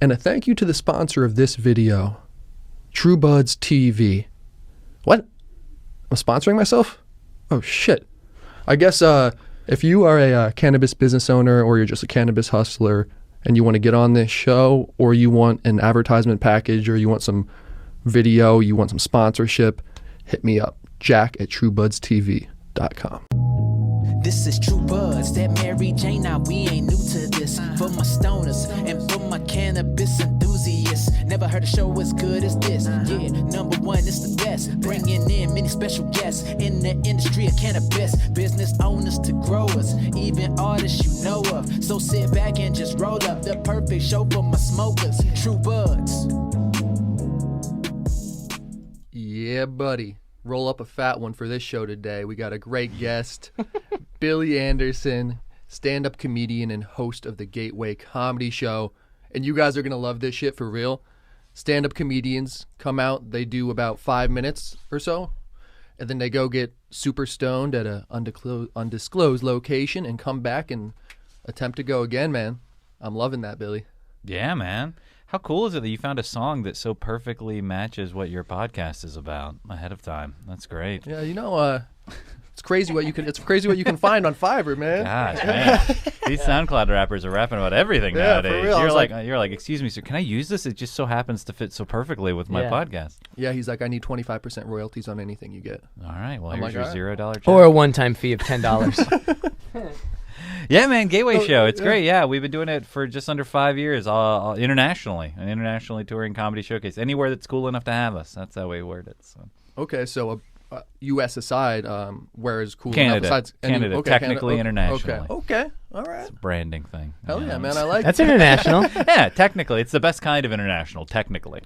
And a thank you to the sponsor of this video, True Buds TV. What? I'm sponsoring myself? Oh, shit. I guess if you are a cannabis business owner or you're just a cannabis hustler and you want to get on this show, or you want an advertisement package, or you want some video, you want some sponsorship, hit me up, jack@truebudstv.com. This is True Buds, that Mary Jane, now we ain't new to this. For my stoners and for my cannabis enthusiasts, never heard a show as good as this. Yeah, number one, it's the best, bringing in many special guests in the industry of cannabis. Business owners to growers, even artists you know of. So sit back and just roll up the perfect show for my smokers. True Buds. Yeah, buddy. Roll up a fat one for this show today. We got a great guest, Billy Anderson, stand-up comedian and host of the Gateway Comedy Show. And you guys are going to love this shit for real. Stand-up comedians come out, they do about 5 minutes or so, and then they go get super stoned at an undisclosed location and come back and attempt to go again, man. I'm loving that, Billy. Yeah, man. How cool is it that you found a song that so perfectly matches what your podcast is about ahead of time? That's great. Yeah, you know, it's crazy what you can find on Fiverr, man. Gosh, man. These SoundCloud rappers are rapping about everything nowadays. For real. You're like, excuse me, sir, can I use this? It just so happens to fit so perfectly with my podcast. Yeah, he's like, I need 25% royalties on anything you get. All right, well, I'm here's like, your $0 check. Or a one-time fee of $10. Yeah, man, Gateway Show. It's great. Yeah, we've been doing it for just under 5 years internationally. An internationally touring comedy showcase. Anywhere that's cool enough to have us. That's how we word it. So. Okay, so U.S. aside, where is cool Canada. enough besides Canada, okay, technically Canada. internationally. Okay, all right. It's a branding thing. Hell yeah, man, I like That's it. international. Yeah, technically. It's the best kind of international, technically.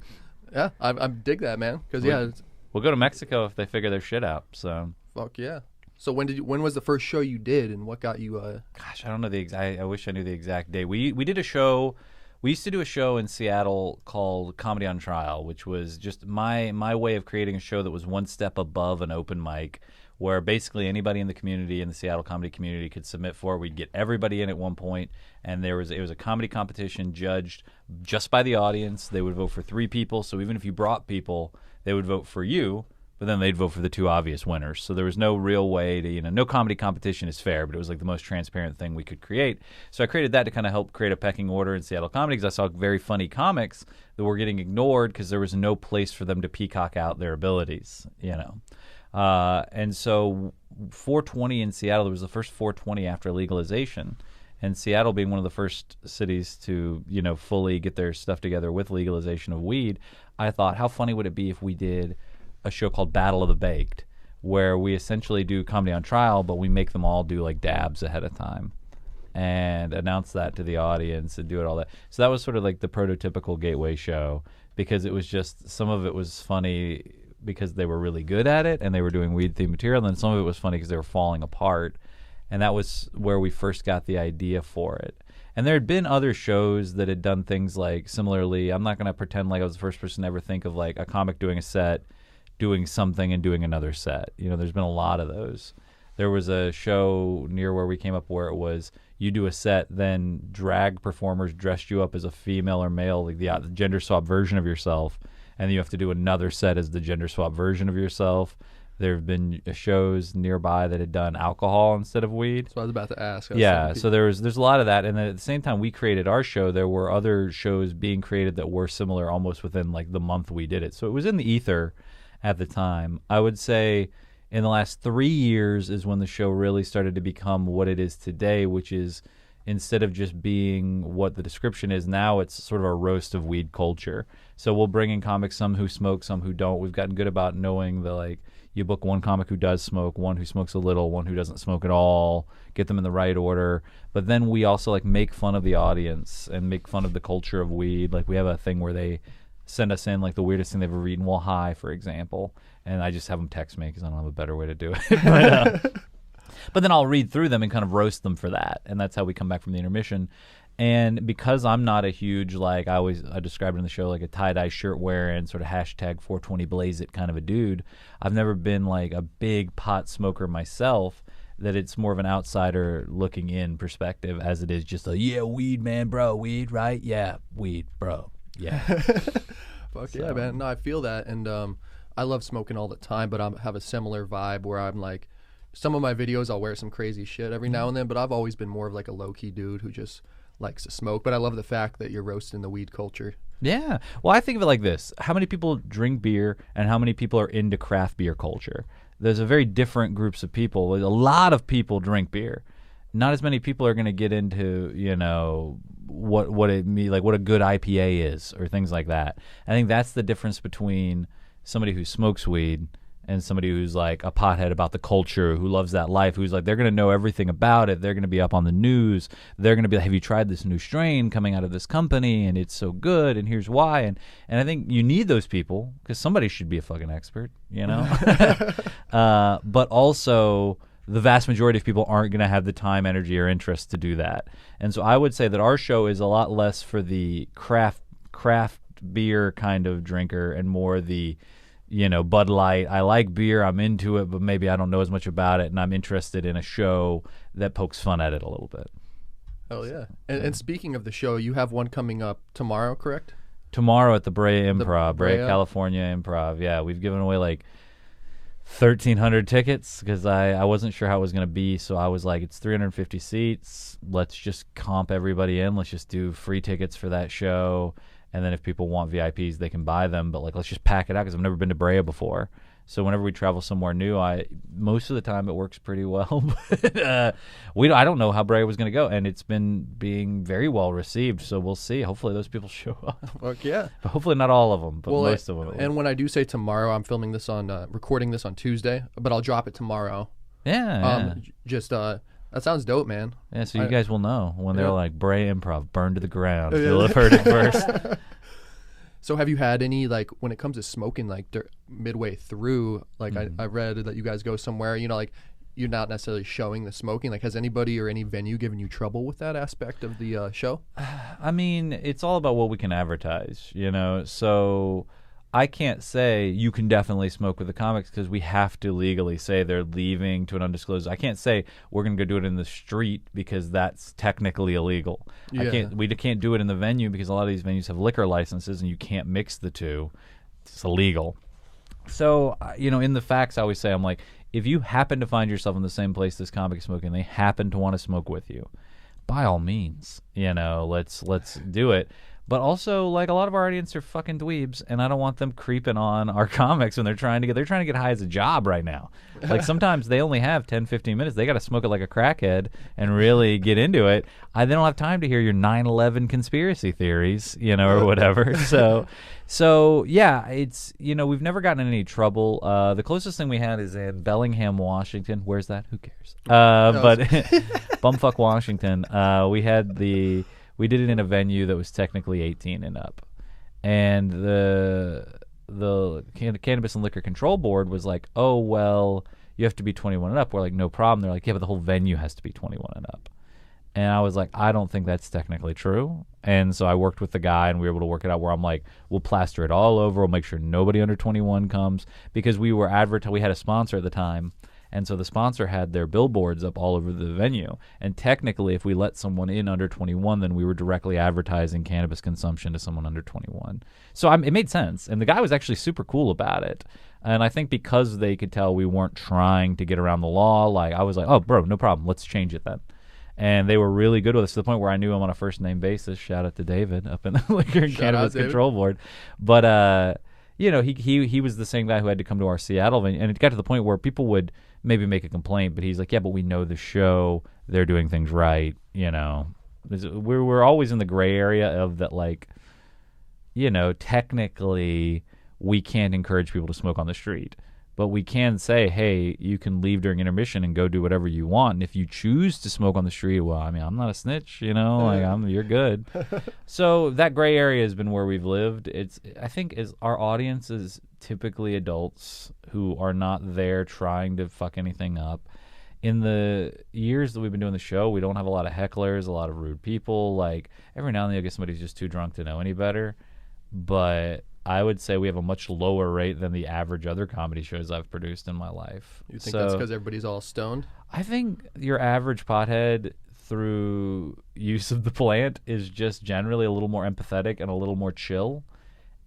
Yeah, I dig that, man, because, We'll go to Mexico if they figure their shit out. So. Fuck yeah. So when was the first show you did, and what got you? Gosh, I don't know the exact. I wish I knew the exact day. We did a show. We used to do a show in Seattle called Comedy on Trial, which was just my way of creating a show that was one step above an open mic, where basically anybody in the community, in the Seattle comedy community, could submit for it. We'd get everybody in at one point, and it was a comedy competition judged just by the audience. They would vote for 3 people, so even if you brought people, they would vote for you. But then they'd vote for the 2 obvious winners. So there was no real way to, no comedy competition is fair, but it was like the most transparent thing we could create. So I created that to kind of help create a pecking order in Seattle comedy, because I saw very funny comics that were getting ignored because there was no place for them to peacock out their abilities, And so 420 in Seattle, there was the first 420 after legalization. And Seattle being one of the first cities to, fully get their stuff together with legalization of weed, I thought, how funny would it be if we did a show called Battle of the Baked, where we essentially do comedy on trial, but we make them all do like dabs ahead of time and announce that to the audience and do it all that. So that was sort of like the prototypical Gateway show, because it was just, some of it was funny because they were really good at it and they were doing weed themed material, and then some of it was funny because they were falling apart. And that was where we first got the idea for it. And there had been other shows that had done things like similarly. I'm not going to pretend like I was the first person to ever think of like a comic doing a set, doing something and doing another set. There's been a lot of those. There was a show near where we came up where it was you do a set, then drag performers dressed you up as a female or male, like the gender swap version of yourself, and then you have to do another set as the gender swap version of yourself. There have been shows nearby that had done alcohol instead of weed. So I was about to ask. Yeah, so there's a lot of that. And then at the same time we created our show, there were other shows being created that were similar almost within like the month we did it. So it was in the ether at the time. I would say in the last 3 years is when the show really started to become what it is today, which is instead of just being what the description is now, it's sort of a roast of weed culture. So we'll bring in comics, some who smoke, some who don't. We've gotten good about knowing the like, you book one comic who does smoke, one who smokes a little, one who doesn't smoke at all, get them in the right order. But then we also like make fun of the audience and make fun of the culture of weed. Like we have a thing where they send us in like the weirdest thing they've ever eaten while high, for example. And I just have them text me because I don't have a better way to do it. But then I'll read through them and kind of roast them for that. And that's how we come back from the intermission. And because I'm not a huge, like I describe it in the show, like a tie-dye shirt wearing, sort of hashtag 420 blaze it kind of a dude, I've never been like a big pot smoker myself. that it's more of an outsider looking in perspective as it is just a, yeah, weed, man, bro, weed, right? Yeah, weed, bro. Yeah. Fuck yeah, man. No, I feel that. And I love smoking all the time, but I have a similar vibe where I'm like, some of my videos I'll wear some crazy shit every now and then, but I've always been more of like a low-key dude who just likes to smoke. But I love the fact that you're roasting the weed culture. Yeah. Well, I think of it like this. How many people drink beer and how many people are into craft beer culture? There's a very different groups of people. A lot of people drink beer. Not as many people are going to get into, you know, what it mean, like what a good IPA is or things like that. I think that's the difference between somebody who smokes weed and somebody who's like a pothead about the culture, who loves that life, who's like, they're going to know everything about it. They're going to be up on the news. They're going to be like, have you tried this new strain coming out of this company? And it's so good. And here's why. And I think you need those people because somebody should be a fucking expert, you know? But also the vast majority of people aren't going to have the time, energy, or interest to do that. And so I would say that our show is a lot less for the craft beer kind of drinker and more the, you know, Bud Light. I like beer, I'm into it, but maybe I don't know as much about it, and I'm interested in a show that pokes fun at it a little bit. Oh yeah. And speaking of the show, you have one coming up tomorrow, correct? Tomorrow at the Brea Improv, Brea, Brea? California Improv. Yeah, we've given away like 1,300 tickets because I wasn't sure how it was going to be, so I was like, it's 350 seats. Let's just comp everybody in. Let's just do free tickets for that show. And then if people want VIPs, they can buy them. But like, let's just pack it out because I've never been to Brea before. So whenever we travel somewhere new, most of the time it works pretty well. But I don't know how Brea was going to go, and it's been being very well received. So we'll see. Hopefully those people show up. Fuck yeah. But hopefully not all of them, but most of them. And when I do say tomorrow, I'm filming this on, recording this on Tuesday, but I'll drop it tomorrow. Yeah. That sounds dope, man. Yeah, so you guys will know when they're like, Brea Improv, burned to the ground. You'll have heard it first. So have you had any, like, when it comes to smoking, like, midway through, like, I read that you guys go somewhere, you know, like, you're not necessarily showing the smoking. Like, has anybody or any venue given you trouble with that aspect of the show? I mean, it's all about what we can advertise, you know? So I can't say you can definitely smoke with the comics because we have to legally say they're leaving to an undisclosed. I can't say we're going to go do it in the street because that's technically illegal. Yeah. We can't do it in the venue because a lot of these venues have liquor licenses and you can't mix the two. It's illegal. So, you know, in the facts, I always say, I'm like, if you happen to find yourself in the same place this comic is smoking, they happen to want to smoke with you, by all means, you know, let's do it. But also, like, a lot of our audience are fucking dweebs, and I don't want them creeping on our comics when they're trying to get high as a job right now. Like, sometimes they only have 10, 15 minutes. They got to smoke it like a crackhead and really get into it. They don't have time to hear your 9/11 conspiracy theories, you know, or whatever. So yeah, it's, you know, we've never gotten in any trouble. The closest thing we had is in Bellingham, Washington. Where's that? Who cares? But bumfuck Washington. We did it in a venue that was technically 18 and up. And the Cannabis and Liquor Control Board was like, oh, well, you have to be 21 and up. We're like, no problem. They're like, yeah, but the whole venue has to be 21 and up. And I was like, I don't think that's technically true. And so I worked with the guy, and we were able to work it out where I'm like, we'll plaster it all over. We'll make sure nobody under 21 comes. Because we were we had a sponsor at the time. And so the sponsor had their billboards up all over the venue. And technically, if we let someone in under 21, then we were directly advertising cannabis consumption to someone under 21. So it made sense. And the guy was actually super cool about it. And I think because they could tell we weren't trying to get around the law, like, I was like, oh, bro, no problem. Let's change it then. And they were really good with us to the point where I knew him on a first name basis. Shout out to David up in the Liquor and Cannabis Control Board. But, you know, he was the same guy who had to come to our Seattle venue. And it got to the point where people would maybe make a complaint, but he's like, yeah, but we know the show. They're doing things right, you know. We're always in the gray area of that, like, you know, technically we can't encourage people to smoke on the street. But we can say, hey, you can leave during intermission and go do whatever you want. And if you choose to smoke on the street, well, I mean, I'm not a snitch, you know, like you're good. So that gray area has been where we've lived. I think our audience is typically adults who are not there trying to fuck anything up. In the years that we've been doing the show, we don't have a lot of hecklers, a lot of rude people. Like, every now and then you'll get somebody who's just too drunk to know any better. But I would say we have a much lower rate than the average other comedy shows I've produced in my life. You think that's because everybody's all stoned? I think your average pothead, through use of the plant, is just generally a little more empathetic and a little more chill,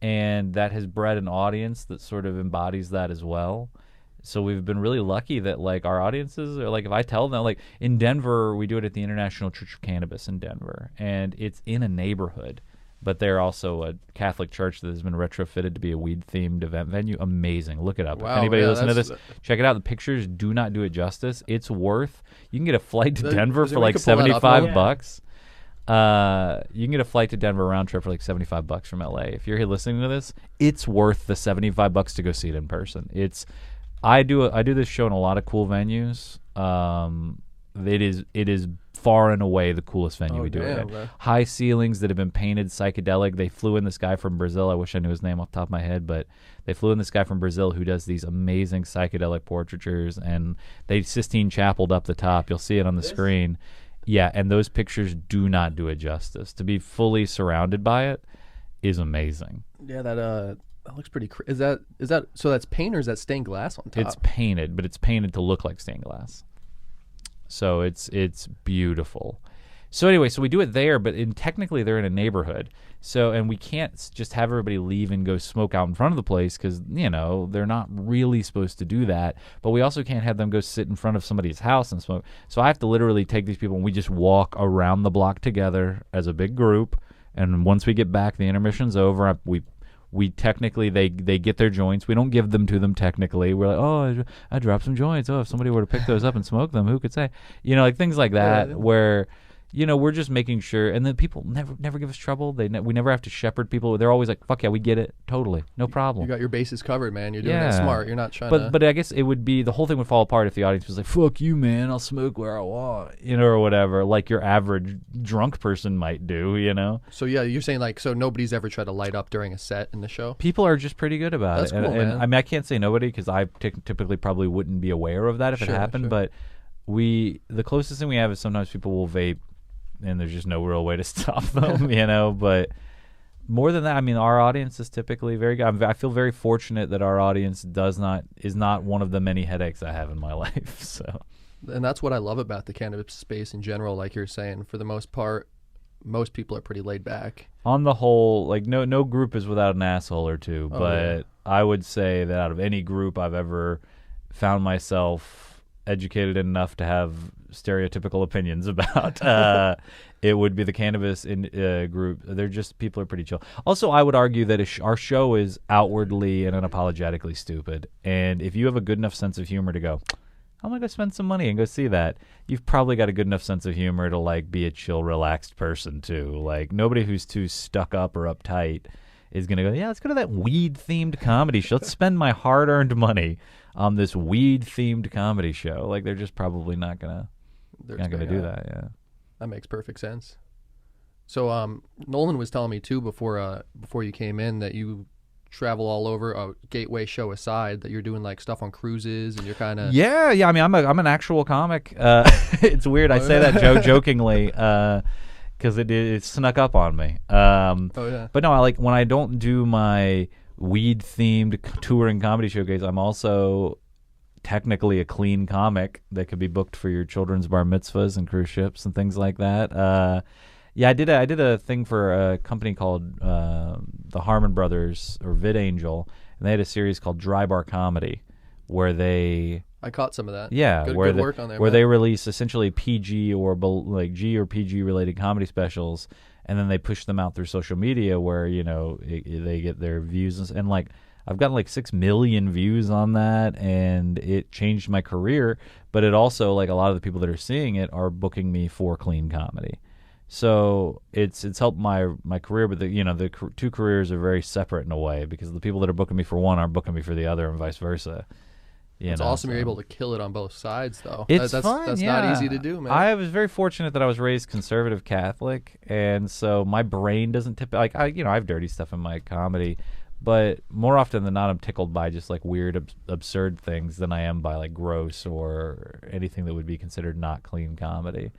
and that has bred an audience that sort of embodies that as well. So we've been really lucky that like our audiences are like, if I tell them, like in Denver, we do it at the International Church of Cannabis in Denver, and it's in a neighborhood, but they're also a Catholic church that has been retrofitted to be a weed-themed event venue. Amazing. Look it up. Wow, if anybody yeah, listen to this, check it out. The pictures do not do it justice. It's worth, you can get a flight to Denver for like $75. You can get a flight to Denver round trip for like $75 from LA. If you're here listening to this, it's worth the $75 to go see it in person. I do this show in a lot of cool venues. It is far and away the coolest venue we do it at. High ceilings that have been painted psychedelic. They flew in this guy from Brazil. I wish I knew his name off the top of my head, but they flew in this guy from Brazil who does these amazing psychedelic portraitures, and they Sistine Chapeled up the top. You'll see it on the screen. Yeah, and those pictures do not do it justice. To be fully surrounded by it is amazing. Yeah, that looks pretty. Is that so? That's paint or is that stained glass on top? It's painted, but it's painted to look like stained glass. So it's beautiful. So anyway, so we do it there, but technically they're in a neighborhood. So, and we can't just have everybody leave and go smoke out in front of the place because, you know, they're not really supposed to do that. But we also can't have them go sit in front of somebody's house and smoke. So I have to literally take these people and we just walk around the block together as a big group. And once we get back, the intermission's over. We technically, they get their joints. We don't give them to them technically. We're like, oh, I dropped some joints. Oh, if somebody were to pick those up and smoke them, who could say? You know, like things like that where, you know, we're just making sure. And then people never give us trouble. We never have to shepherd people. They're always like, fuck yeah, we get it. Totally. No problem. You got your bases covered, man. You're doing that smart. You're not trying to. But I guess it would be, the whole thing would fall apart if the audience was like, fuck you, man. I'll smoke where I want, you know, or whatever, like your average drunk person might do, you know? So yeah, you're saying like, so nobody's ever tried to light up during a set in the show? People are just pretty good about That's it. Cool, and man. I mean, I can't say nobody because I typically probably wouldn't be aware of that if it happened, but the closest thing we have is sometimes people will vape and there's just no real way to stop them, you know, but more than that, I mean, our audience is typically very good. I feel very fortunate that our audience is not one of the many headaches I have in my life. So, and that's what I love about the cannabis space in general. Like you're saying, for the most part, most people are pretty laid back. On the whole, like no group is without an asshole or two, but I would say that out of any group I've ever found myself educated enough to have stereotypical opinions about, it would be the cannabis group. They're just, people are pretty chill. Also, I would argue that our show is outwardly and unapologetically stupid, and if you have a good enough sense of humor to go, I'm gonna go spend some money and go see that, you've probably got a good enough sense of humor to like be a chill, relaxed person too. Like nobody who's too stuck up or uptight is gonna go, yeah, let's go to that weed-themed comedy show. Let's spend my hard-earned money on this weed-themed comedy show. Like they're just probably not gonna do that. Yeah, that makes perfect sense. So Nolan was telling me too before you came in that you travel all over, Gateway show aside, that you're doing like stuff on cruises and you're kind of yeah. I mean, I'm an actual comic. It's weird. I say that jokingly because it snuck up on me. But no, I like when I don't do my weed-themed touring comedy showcase, I'm also technically a clean comic that could be booked for your children's bar mitzvahs and cruise ships and things like that. Yeah, I did a thing for a company called the Harmon Brothers or VidAngel, and they had a series called Dry Bar Comedy, where I caught some of that. Yeah, good work on there. Where they release essentially PG or like G or PG related comedy specials, and then they push them out through social media, where you know they get their views and like. I've gotten like 6 million views on that, and it changed my career. But it also, like a lot of the people that are seeing it are booking me for clean comedy. So it's helped my career, but the two careers are very separate in a way because the people that are booking me for one aren't booking me for the other, and vice versa. It's awesome you're able to kill it on both sides, though. That's fun, that's not easy to do, man. I was very fortunate that I was raised conservative Catholic, and so my brain doesn't I have dirty stuff in my comedy. But more often than not, I'm tickled by just like weird, absurd things than I am by like gross or anything that would be considered not clean comedy.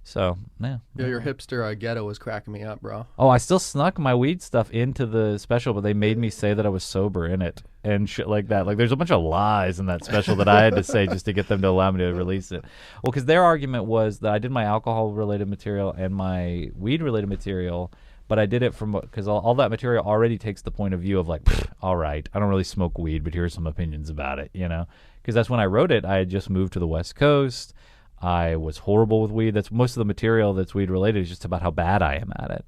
So, yeah. Yeah, your hipster ghetto was cracking me up, bro. Oh, I still snuck my weed stuff into the special, but they made me say that I was sober in it and shit like that. Like, there's a bunch of lies in that special that I had to say just to get them to allow me to release it. Well, because their argument was that I did my alcohol-related material and my weed-related material, but I did it from because all that material already takes the point of view of like, all right, I don't really smoke weed, but here's some opinions about it, you know? Because that's when I wrote it. I had just moved to the West Coast. I was horrible with weed. That's most of the material that's weed related is just about how bad I am at it.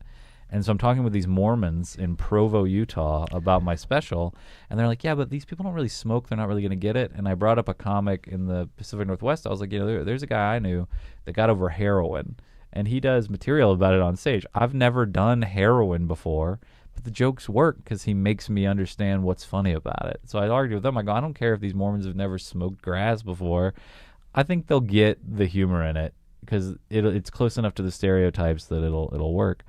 And so I'm talking with these Mormons in Provo, Utah about my special, and they're like, yeah, but these people don't really smoke. They're not really going to get it. And I brought up a comic in the Pacific Northwest. I was like, you know, there's a guy I knew that got over heroin, and he does material about it on stage. I've never done heroin before, but the jokes work because he makes me understand what's funny about it. So I argued with them. I go, I don't care if these Mormons have never smoked grass before. I think they'll get the humor in it because it's close enough to the stereotypes that it'll work.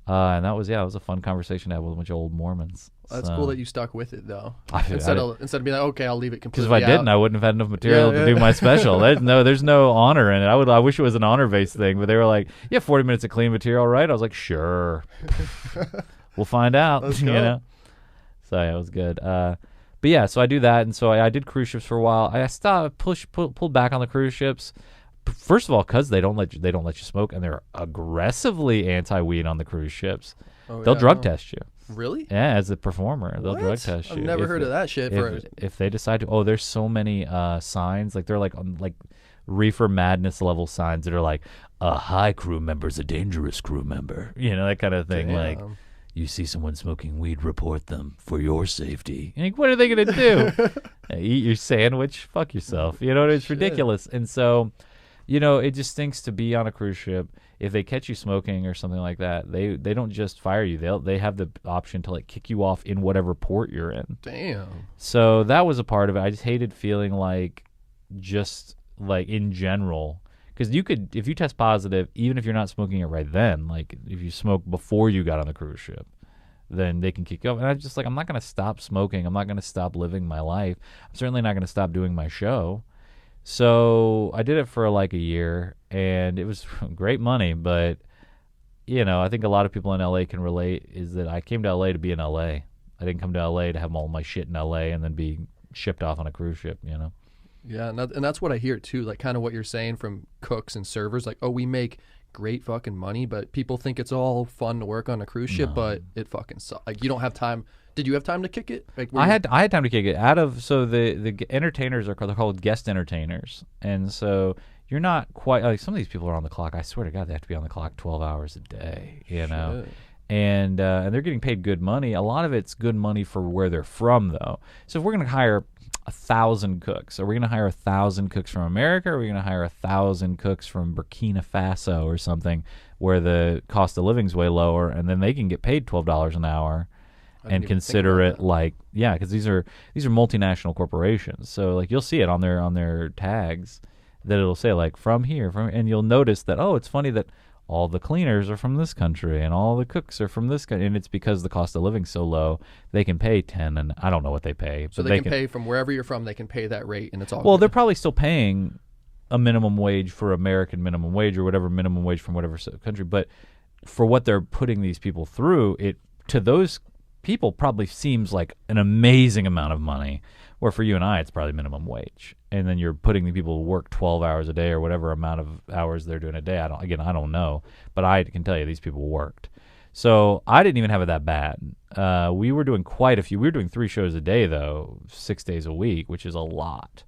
And that was it was a fun conversation to have with a bunch of old Mormons. That's cool that you stuck with it though. Instead of being like, okay, I'll leave it completely. Because if I didn't, I wouldn't have had enough material to do my special. There's no honor in it. I wish it was an honor-based thing, but they were like, "Yeah, 40 minutes of clean material, right?" I was like, "Sure, we'll find out." Let's you go. know. So yeah, it was good. But yeah, so I do that, and so I did cruise ships for a while. I stopped, pulled back on the cruise ships. First of all, because they don't let you smoke, and they're aggressively anti-weed on the cruise ships. They'll drug test you. Really? Yeah, as a performer, they'll What? drug test you. I've never heard of that shit. If they decide to, there's so many signs, like they're like reefer madness level signs that are like a high crew member's a dangerous crew member, you know, that kind of thing. Damn. Like, you see someone smoking weed, report them for your safety. Like, what are they gonna do? Eat your sandwich? Fuck yourself. You know, it's ridiculous. And so, you know, it just stinks to be on a cruise ship. If they catch you smoking or something like that, they don't just fire you. They have the option to like kick you off in whatever port you're in. Damn. So that was a part of it. I just hated feeling like just like in general, because if you test positive, even if you're not smoking it right then, like if you smoke before you got on the cruise ship, then they can kick you off. And I just like, I'm not going to stop smoking. I'm not going to stop living my life. I'm certainly not going to stop doing my show. So I did it for like a year, and it was great money. But, you know, I think a lot of people in LA can relate is that I came to LA to be in LA. I didn't come to LA to have all my shit in LA and then be shipped off on a cruise ship, you know? Yeah, and that's what I hear too, like kind of what you're saying from cooks and servers, like, oh, we make great fucking money, but people think it's all fun to work on a cruise ship, but it fucking sucks. Like, you don't have time. Did you have time to kick it? Like, I had time to kick it. So the entertainers they're called guest entertainers, and so you're not quite like some of these people are on the clock. I swear to God, they have to be on the clock 12 hours a day, you know. Shit. And they're getting paid good money. A lot of it's good money for where they're from, though. So if we're going to hire 1,000 cooks, are we going to hire 1,000 cooks from America, or are we going to hire 1,000 cooks from Burkina Faso or something where the cost of living's way lower, and then they can get paid $12 an hour and consider it like, yeah, because these are multinational corporations. So like you'll see it on their tags that it'll say like from here, and you'll notice that, oh, it's funny that all the cleaners are from this country and all the cooks are from this country, and it's because the cost of living's so low, they can pay 10, and I don't know what they pay. So but they can pay from wherever you're from, they can pay that rate, and it's all well, good. they're probably still paying a minimum wage for American minimum wage or whatever minimum wage from whatever country, but for what they're putting these people through, it to those people probably seems like an amazing amount of money, where for you and I, it's probably minimum wage. And then you're putting the people who work 12 hours a day or whatever amount of hours they're doing a day. I don't know, but I can tell you these people worked. So I didn't even have it that bad. We were doing quite a few. We were doing 3 shows a day, though, 6 days a week, which is a lot.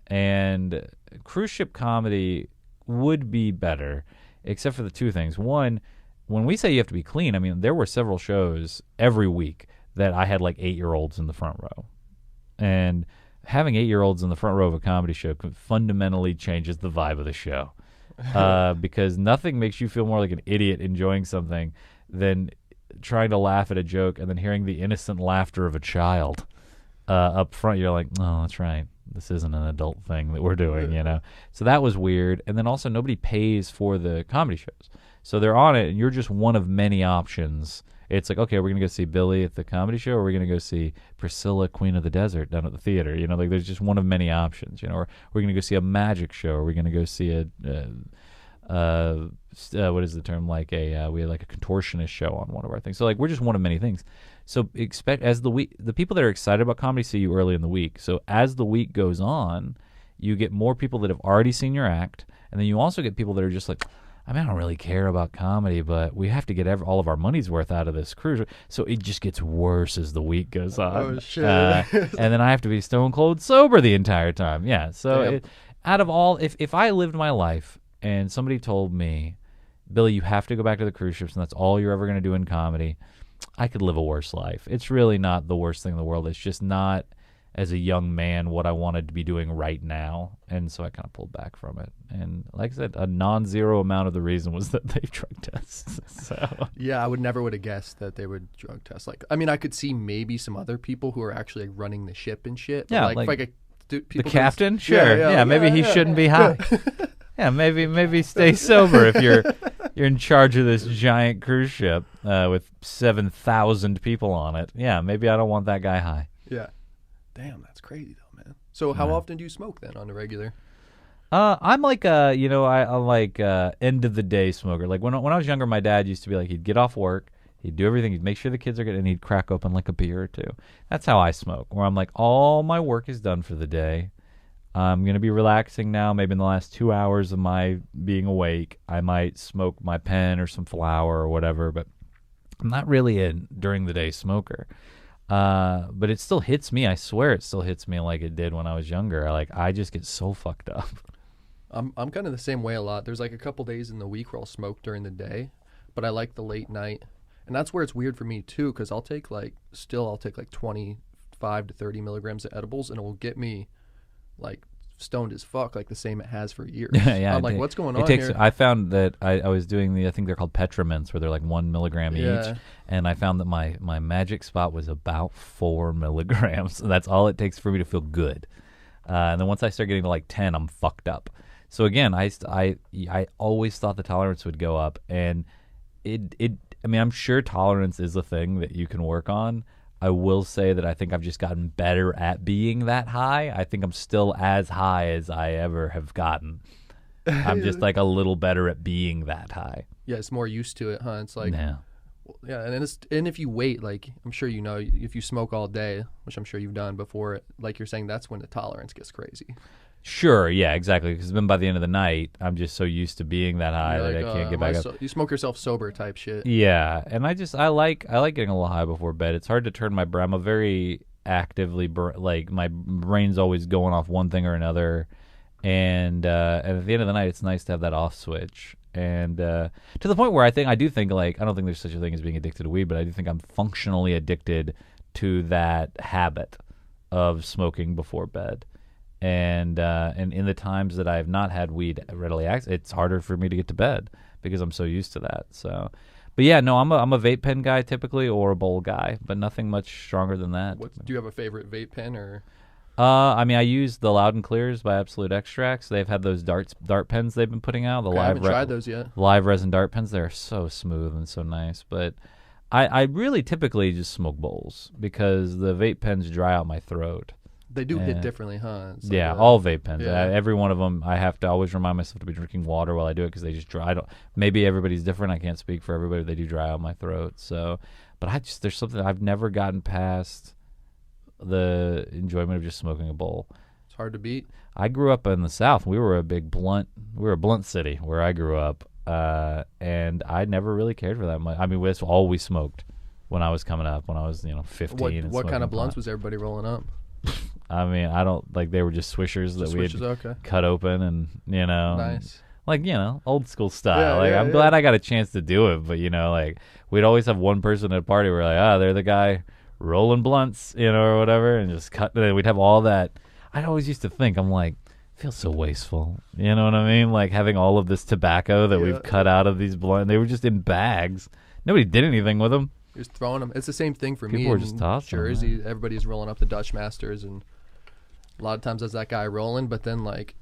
And cruise ship comedy would be better, except for the 2 things. One, when we say you have to be clean, I mean, there were several shows every week that I had like 8-year-olds in the front row. And having 8-year-olds in the front row of a comedy show fundamentally changes the vibe of the show. Because nothing makes you feel more like an idiot enjoying something than trying to laugh at a joke and then hearing the innocent laughter of a child up front. You're like, oh, that's right. This isn't an adult thing that we're doing, you know? So that was weird. And then also nobody pays for the comedy shows. So they're on it, and you're just one of many options. It's like, okay, we're going to go see Billy at the comedy show, or we're going to go see Priscilla, Queen of the Desert, down at the theater. You know, like there's just one of many options, you know, or we're going to go see a magic show, or we're going to go see what is the term? Like we had like a contortionist show on one of our things. So like we're just one of many things. So expect as the people that are excited about comedy see you early in the week. So as the week goes on, you get more people that have already seen your act, and then you also get people that are just like, I mean, I don't really care about comedy, but we have to get all of our money's worth out of this cruise. So it just gets worse as the week goes on. Oh, shit. And then I have to be stone cold sober the entire time. Yeah. So out of all, if I lived my life and somebody told me, Billy, you have to go back to the cruise ships and that's all you're ever going to do in comedy, I could live a worse life. It's really not the worst thing in the world. It's just not, as a young man, what I wanted to be doing right now. And so I kind of pulled back from it. And like I said, a non-zero amount of the reason was that they drug tests. So Yeah, I would have guessed that they would drug test. Like, I mean, I could see maybe some other people who are actually like, running the ship and shit. Yeah, like if I could the people captain? Sure. Yeah, maybe he shouldn't be high. Yeah, maybe stay sober if you're in charge of this giant cruise ship with 7,000 people on it. Yeah, maybe I don't want that guy high. Yeah. Damn, that's crazy though, man. So how often do you smoke then on the regular? I'm like I'm like end of the day smoker. Like when I was younger, my dad used to be like, he'd get off work, he'd do everything, he'd make sure the kids are good, and he'd crack open like a beer or two. That's how I smoke. Where I'm like, all my work is done for the day. I'm gonna be relaxing now. Maybe in the last 2 hours of my being awake, I might smoke my pen or some flower or whatever. But I'm not really a during the day smoker. But it still hits me. I swear it still hits me like it did when I was younger. I just get so fucked up. I'm kind of the same way a lot. There's like a couple days in the week where I'll smoke during the day, but I like the late night. And that's where it's weird for me too, because I'll take like 25 to 30 milligrams of edibles, and it will get me like stoned as fuck, like the same it has for years. Yeah, I'm like, what's going on here? I found that I was doing I think they're called Petramints, where they're like 1 milligram each, and I found that my magic spot was about 4 milligrams. So that's all it takes for me to feel good. And then once I start getting to like 10, I'm fucked up. So again, I always thought the tolerance would go up, and I mean, I'm sure tolerance is a thing that you can work on. I will say that I think I've just gotten better at being that high. I think I'm still as high as I ever have gotten. I'm just like a little better at being that high. Yeah, it's more used to it, huh? It's like, Yeah. And if you wait, like I'm sure you know, if you smoke all day, which I'm sure you've done before, like you're saying, that's when the tolerance gets crazy. Sure, yeah, exactly. Because then by the end of the night, I'm just so used to being that high that I can't get back up. You smoke yourself sober type shit. Yeah, and I like getting a little high before bed. It's hard to turn my brain. I'm a very actively like my brain's always going off one thing or another, and at the end of the night, it's nice to have that off switch. And to the point where I do think like I don't think there's such a thing as being addicted to weed, but I do think I'm functionally addicted to that habit of smoking before bed. And in the times that I have not had weed readily access, it's harder for me to get to bed because I'm so used to that. So, but yeah, no, I'm a vape pen guy typically, or a bowl guy, but nothing much stronger than that. Do you have a favorite vape pen or? I mean, I use the Loud and Clears by Absolute Extracts. They've had those dart pens they've been putting out. I haven't tried those yet. Live resin dart pens. They're so smooth and so nice. But I really typically just smoke bowls because the vape pens dry out my throat. They do hit differently, huh? Yeah, all vape pens. Yeah. Every one of them, I have to always remind myself to be drinking water while I do it because they just dry. Maybe everybody's different. I can't speak for everybody. But they do dry out my throat. So, but there's something I've never gotten past the enjoyment of just smoking a bowl. It's hard to beat. I grew up in the South. We were a blunt city where I grew up, and I never really cared for that much. I mean, that's all we smoked when I was coming up. When I was 15. What kind of blunts was everybody rolling up? I mean, I don't like they were just swishers that we had cut open and nice. Like old school style. I'm glad I got a chance to do it, but like we'd always have one person at a party where like they're the guy rolling blunts, or whatever, and just cut. And we'd have all that. I always used to think I'm like feels so wasteful. You know what I mean? Like having all of this tobacco that we've cut out of these blunts. They were just in bags. Nobody did anything with them. Just throwing them. It's the same thing for People me. People were in just tossing Jersey. Everybody's rolling up the Dutch Masters, and a lot of times there's that guy rolling. But then like,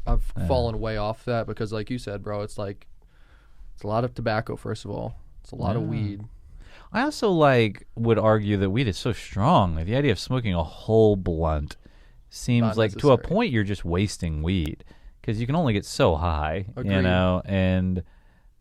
I've fallen way off that because, like you said, bro, it's like it's a lot of tobacco. First of all, it's a lot of weed. I also would argue that weed is so strong. Like, the idea of smoking a whole blunt seems like to a point you're just wasting weed because you can only get so high, Agreed. you know. And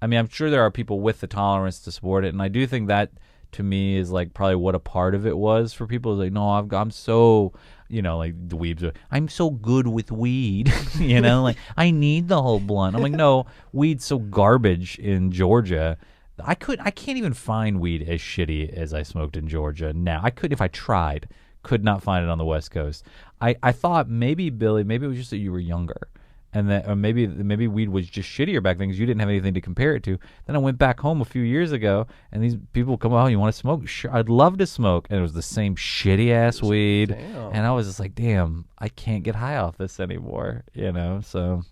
I mean, I'm sure there are people with the tolerance to support it, and I do think that to me is like probably what a part of it was for people. Like, no, I'm so, you know, like the weebs are, I'm so good with weed, you know, like I need the whole blunt. I'm like, no, weed's so garbage in Georgia. I can't even find weed as shitty as I smoked in Georgia now. I could if I tried. Could not find it on the West Coast. I thought maybe, Billy, maybe it was just that you were younger. And that, or maybe weed was just shittier back then because you didn't have anything to compare it to. Then I went back home a few years ago, and these people come, oh, you want to smoke? Sure, I'd love to smoke. And it was the same shitty ass weed. Damn. And I was just like, damn, I can't get high off this anymore, you know? So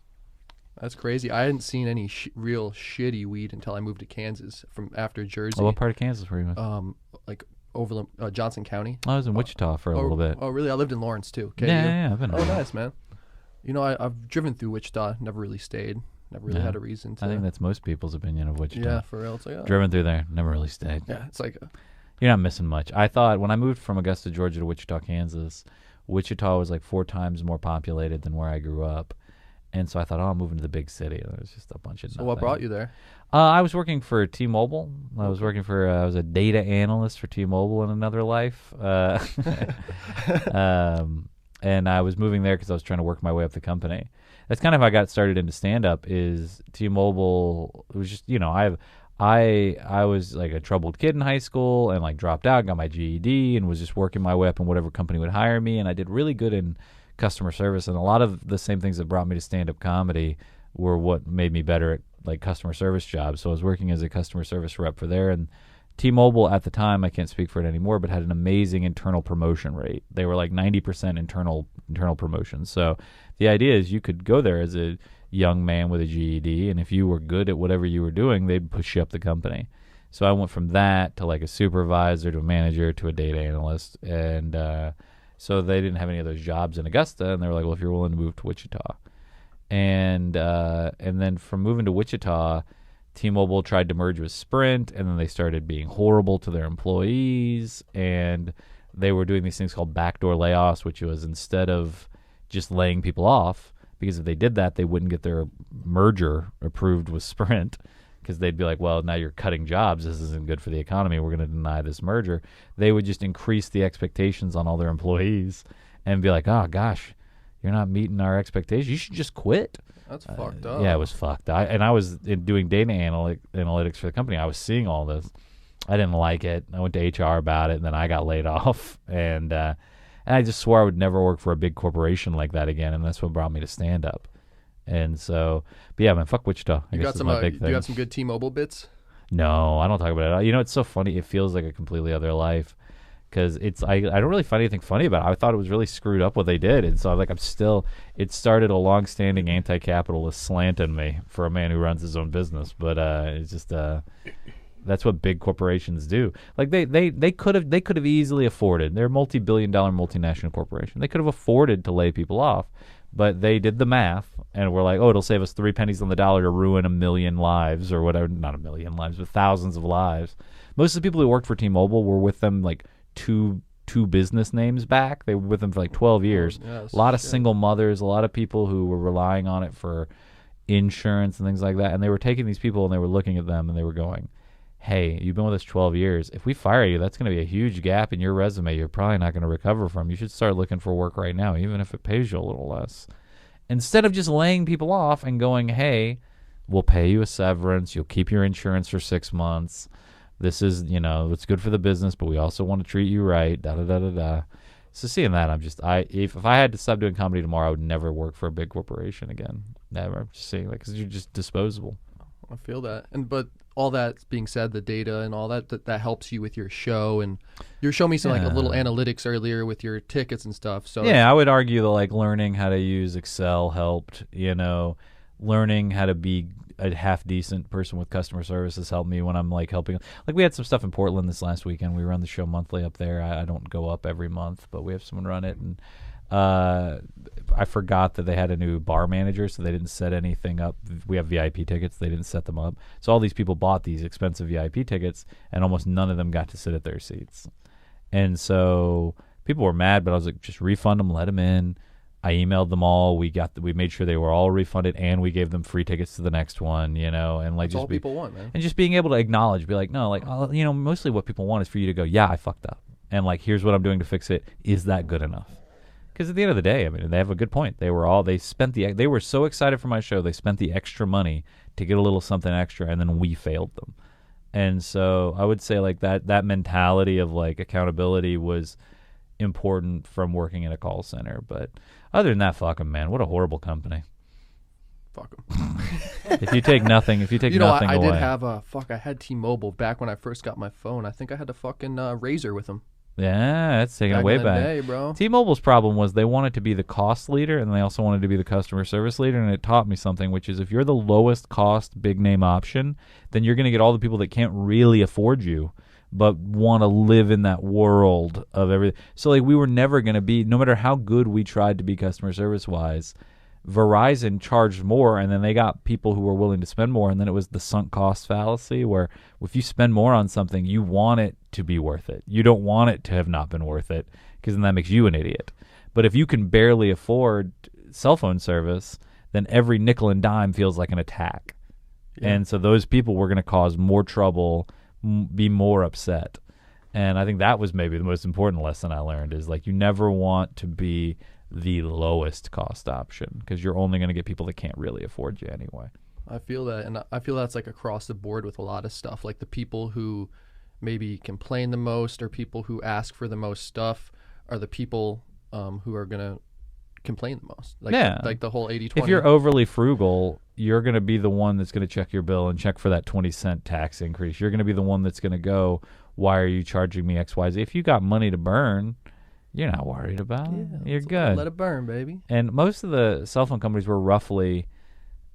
That's crazy. I hadn't seen any real shitty weed until I moved to Kansas from after Jersey. what part of Kansas were you in? Like Overland, Johnson County. I was in Wichita for a little bit. Oh, really? I lived in Lawrence too. KU. Yeah, I've been Oh, around. nice, man. You know, I've driven through Wichita. Never really stayed. Never really Yeah. had a reason to. I think that's most people's opinion of Wichita. Yeah, for real. It's like, oh. Driven through there, never really stayed. Yeah, it's like You're not missing much. I thought when I moved from Augusta, Georgia to Wichita, Kansas, Wichita was like 4 times more populated than where I grew up. And so I thought, oh, I'm moving to the big city. There was just a bunch of So what brought you there? I was working for T-Mobile. I was working for, I was a data analyst for T-Mobile in another life. And I was moving there because I was trying to work my way up the company. That's kind of how I got started into stand-up is T-Mobile. It was just, you know, I was like a troubled kid in high school and like dropped out, got my GED, and was just working my way up in whatever company would hire me. And I did really good in customer service. And a lot of the same things that brought me to stand-up comedy were what made me better at like customer service jobs. So I was working as a customer service rep for there. And T-Mobile at the time, I can't speak for it anymore, but had an amazing internal promotion rate. They were like 90% internal promotions. So the idea is you could go there as a young man with a GED, and if you were good at whatever you were doing, they'd push you up the company. So I went from that to like a supervisor to a manager to a data analyst, and so they didn't have any of those jobs in Augusta, and they were like, well, if you're willing to move to Wichita. And then from moving to Wichita, T-Mobile tried to merge with Sprint, and then they started being horrible to their employees, and they were doing these things called backdoor layoffs, which was instead of just laying people off, because if they did that, they wouldn't get their merger approved with Sprint, because they'd be like, well, now you're cutting jobs. This isn't good for the economy. We're going to deny this merger. They would just increase the expectations on all their employees and be like, oh, gosh, you're not meeting our expectations. You should just quit. That's fucked up. Yeah, it was fucked. I was doing data analytics for the company. I was seeing all this. I didn't like it. I went to HR about it, and then I got laid off. And I just swore I would never work for a big corporation like that again, and that's what brought me to stand-up. And so, but yeah, man, fuck Wichita. I You guess got is some. my big Do thing. you have some good T-Mobile bits? No, I don't talk about it. You know, it's so funny. It feels like a completely other life. Because I don't really find anything funny about it. I thought it was really screwed up what they did, and so it started a long-standing anti-capitalist slant in me for a man who runs his own business. But it's just that's what big corporations do. Like they could have easily afforded. They're a multi-billion-dollar multinational corporation. They could have afforded to lay people off, but they did the math and were like, oh, it'll save us 3 pennies on the dollar to ruin 1 million lives or whatever. Not 1 million lives, but thousands of lives. Most of the people who worked for T-Mobile were with them like two business names back. They were with them for like 12 years. Yes, a lot of single mothers, a lot of people who were relying on it for insurance and things like that. And they were taking these people and they were looking at them and they were going, hey, you've been with us 12 years. If we fire you, that's going to be a huge gap in your resume you're probably not going to recover from. You should start looking for work right now, even if it pays you a little less. Instead of just laying people off and going, hey, we'll pay you a severance. You'll keep your insurance for 6 months. This is, you know, it's good for the business, but we also want to treat you right, da-da-da-da-da. So seeing that, if I had to stop doing comedy tomorrow, I would never work for a big corporation again. Never. Just seeing, like, because you're just disposable. I feel that. But all that being said, the data and all that helps you with your show. And you were showing me some, like, a little analytics earlier with your tickets and stuff. So yeah, I would argue that, like, learning how to use Excel helped, you know, learning how to be a half decent person with customer service has helped me when I'm like helping. Like we had some stuff in Portland this last weekend. We run the show monthly up there. I don't go up every month, but we have someone run it. And I forgot that they had a new bar manager, so they didn't set anything up. We have VIP tickets. They didn't set them up. So all these people bought these expensive VIP tickets, and almost none of them got to sit at their seats. And so people were mad, but I was like, just refund them, let them in. I emailed them all. We made sure they were all refunded, and we gave them free tickets to the next one. And like That's all people want, man. and just being able to acknowledge, be like, no, like mostly what people want is for you to go, yeah, I fucked up, and like here's what I'm doing to fix it. Is that good enough? Because at the end of the day, I mean, they have a good point. They were so excited for my show, they spent the extra money to get a little something extra, and then we failed them. And so I would say like that mentality of like accountability was important from working in a call center. But other than that, fuck 'em, man. What a horrible company. Fuck 'em. If you take nothing, nothing I away. did have I had T-Mobile back when I first got my phone. I think I had a fucking Razor with them. Yeah, that's taken Back way in the back. day, bro. T-Mobile's problem was they wanted to be the cost leader, and they also wanted to be the customer service leader, and it taught me something, which is if you're the lowest cost big name option, then you're going to get all the people that can't really afford you but want to live in that world of everything. So like we were never going to be, no matter how good we tried to be customer service wise, Verizon charged more, and then they got people who were willing to spend more, and then it was the sunk cost fallacy where if you spend more on something, you want it to be worth it. You don't want it to have not been worth it, because then that makes you an idiot. But if you can barely afford cell phone service, then every nickel and dime feels like an attack. Yeah. And so those people were going to cause more trouble, be more upset. And I think that was maybe the most important lesson I learned is like you never want to be the lowest cost option because you're only going to get people that can't really afford you anyway. I feel that, and I feel that's like across the board with a lot of stuff. Like the people who maybe complain the most or people who ask for the most stuff are the people who are going to complain the most. Like, yeah. Like the whole 80-20. If you're overly frugal, you're going to be the one that's going to check your bill and check for that 20-cent tax increase. You're going to be the one that's going to go, why are you charging me XYZ? If you got money to burn, you're not worried about it. You're good. Let it burn, baby. And most of the cell phone companies were roughly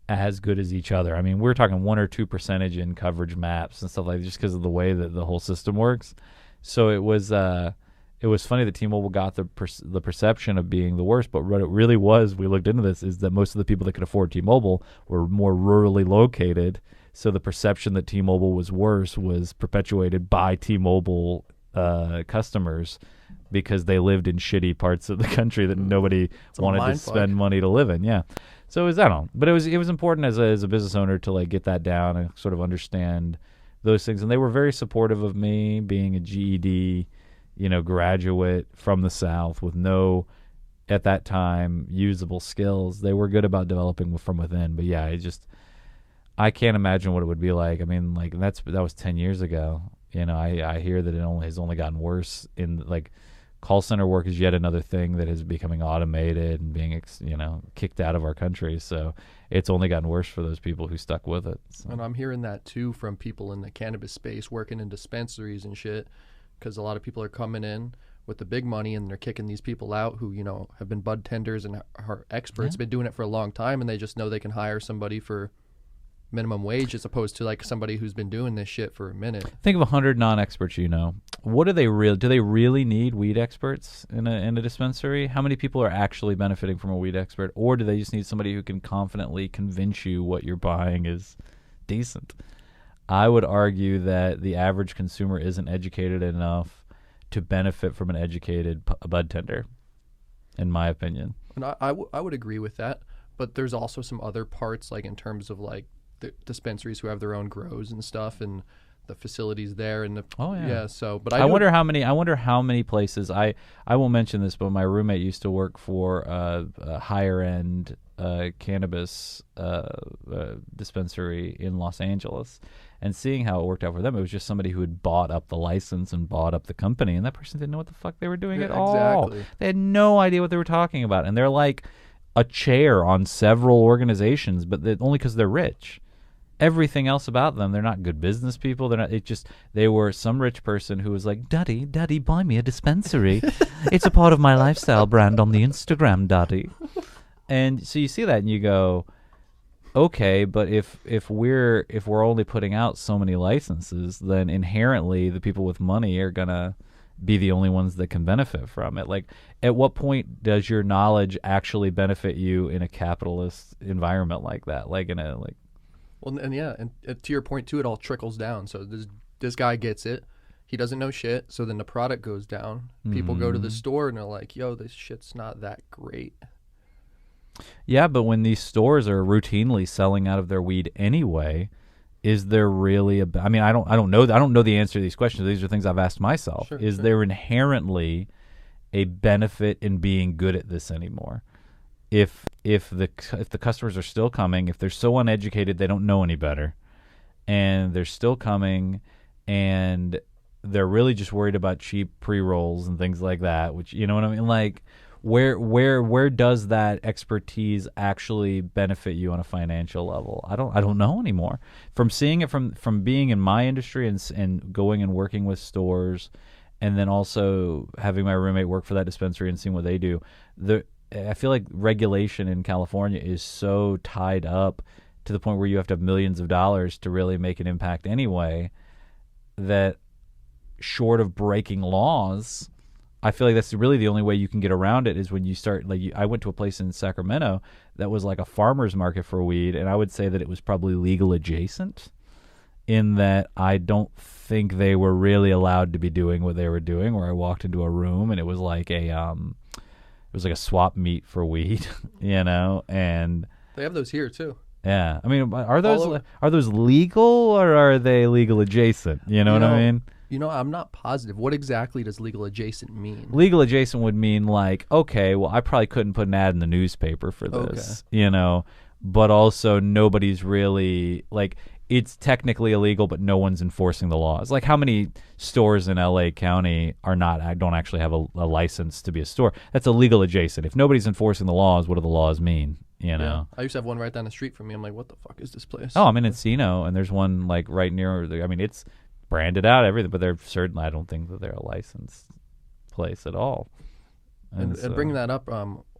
as good as each other. I mean, we're talking 1 or 2% in coverage maps and stuff like that just because of the way that the whole system works. So it was funny that T-Mobile got the perception of being the worst, but what it really was, we looked into this, is that most of the people that could afford T-Mobile were more rurally located. So the perception that T-Mobile was worse was perpetuated by T-Mobile customers because they lived in shitty parts of the country that nobody wanted to spend money to live in. Yeah. So it was, I don't know, but it was important as a business owner to like get that down and sort of understand those things. And they were very supportive of me being a GED, graduate from the South with no, at that time, usable skills. They were good about developing from within. But yeah, I can't imagine what it would be like. I mean, like that was 10 years ago. I hear that it has only gotten worse in like call center work is yet another thing that is becoming automated and being, kicked out of our country. So it's only gotten worse for those people who stuck with it. So. And I'm hearing that too from people in the cannabis space working in dispensaries and shit, because a lot of people are coming in with the big money and they're kicking these people out who, have been bud tenders and are experts, been doing it for a long time, and they just know they can hire somebody for minimum wage as opposed to like somebody who's been doing this shit for a minute. Think of 100 non-experts. What do they really need weed experts in a dispensary? How many people are actually benefiting from a weed expert, or do they just need somebody who can confidently convince you what you're buying is decent? I would argue that the average consumer isn't educated enough to benefit from an educated bud tender, in my opinion. And I would agree with that, but there's also some other parts, like in terms of like the dispensaries who have their own grows and stuff, and the facilities there, and so but I wonder how many places, I won't mention this, but my roommate used to work for a higher end cannabis dispensary in Los Angeles, and seeing how it worked out for them, it was just somebody who had bought up the license and bought up the company, and that person didn't know what the fuck they were doing at all. They had no idea what they were talking about, and they're like a chair on several organizations, but only because they're rich. Everything else about them, they're not good business people. They're not. They were some rich person who was like, Daddy, buy me a dispensary. It's a part of my lifestyle brand on the Instagram, Daddy. And so you see that and you go, okay, but if we're only putting out so many licenses, then inherently the people with money are gonna be the only ones that can benefit from it. Like, at what point does your knowledge actually benefit you in a capitalist environment like that? Like in a like. Well, and to your point too, it all trickles down. So this guy gets it. He doesn't know shit. So then the product goes down. People go to the store and they're like, yo, this shit's not that great. Yeah, but when these stores are routinely selling out of their weed anyway, is there really I mean, I don't know. I don't know the answer to these questions. These are things I've asked myself. Sure, Is sure. there inherently a benefit in being good at this anymore? If the customers are still coming, if they're so uneducated they don't know any better, and they're still coming, and they're really just worried about cheap pre-rolls and things like that, which, you know what I mean? Like, where does that expertise actually benefit you on a financial level? I don't know anymore. From seeing it from being in my industry and going and working with stores, and then also having my roommate work for that dispensary and seeing what they do, I feel like regulation in California is so tied up to the point where you have to have millions of dollars to really make an impact anyway, that short of breaking laws, I feel like that's really the only way you can get around it is when you start, like, I went to a place in Sacramento that was like a farmer's market for weed, and I would say that it was probably legal adjacent, in that I don't think they were really allowed to be doing what they were doing, where I walked into a room and it was like a swap meet for weed, you know, and They have those here too. yeah, I mean, are over. those legal or are they legal adjacent? You know what I mean? You know, I'm not positive. What exactly does legal adjacent mean? Legal adjacent would mean like, okay, well, I probably couldn't put an ad in the newspaper for this, you know, but also nobody's really, like, it's technically illegal, but no one's enforcing the laws. Like, how many stores in LA County don't actually have a license to be a store? That's illegal adjacent. If nobody's enforcing the laws, what do the laws mean? You know? I used to have one right down the street from me. I'm like, what the fuck is this place? Oh, I'm in Encino, and there's one like right near. I mean, it's branded out, everything, but they're certainly, I don't think that they're a licensed place at all. And bringing that up,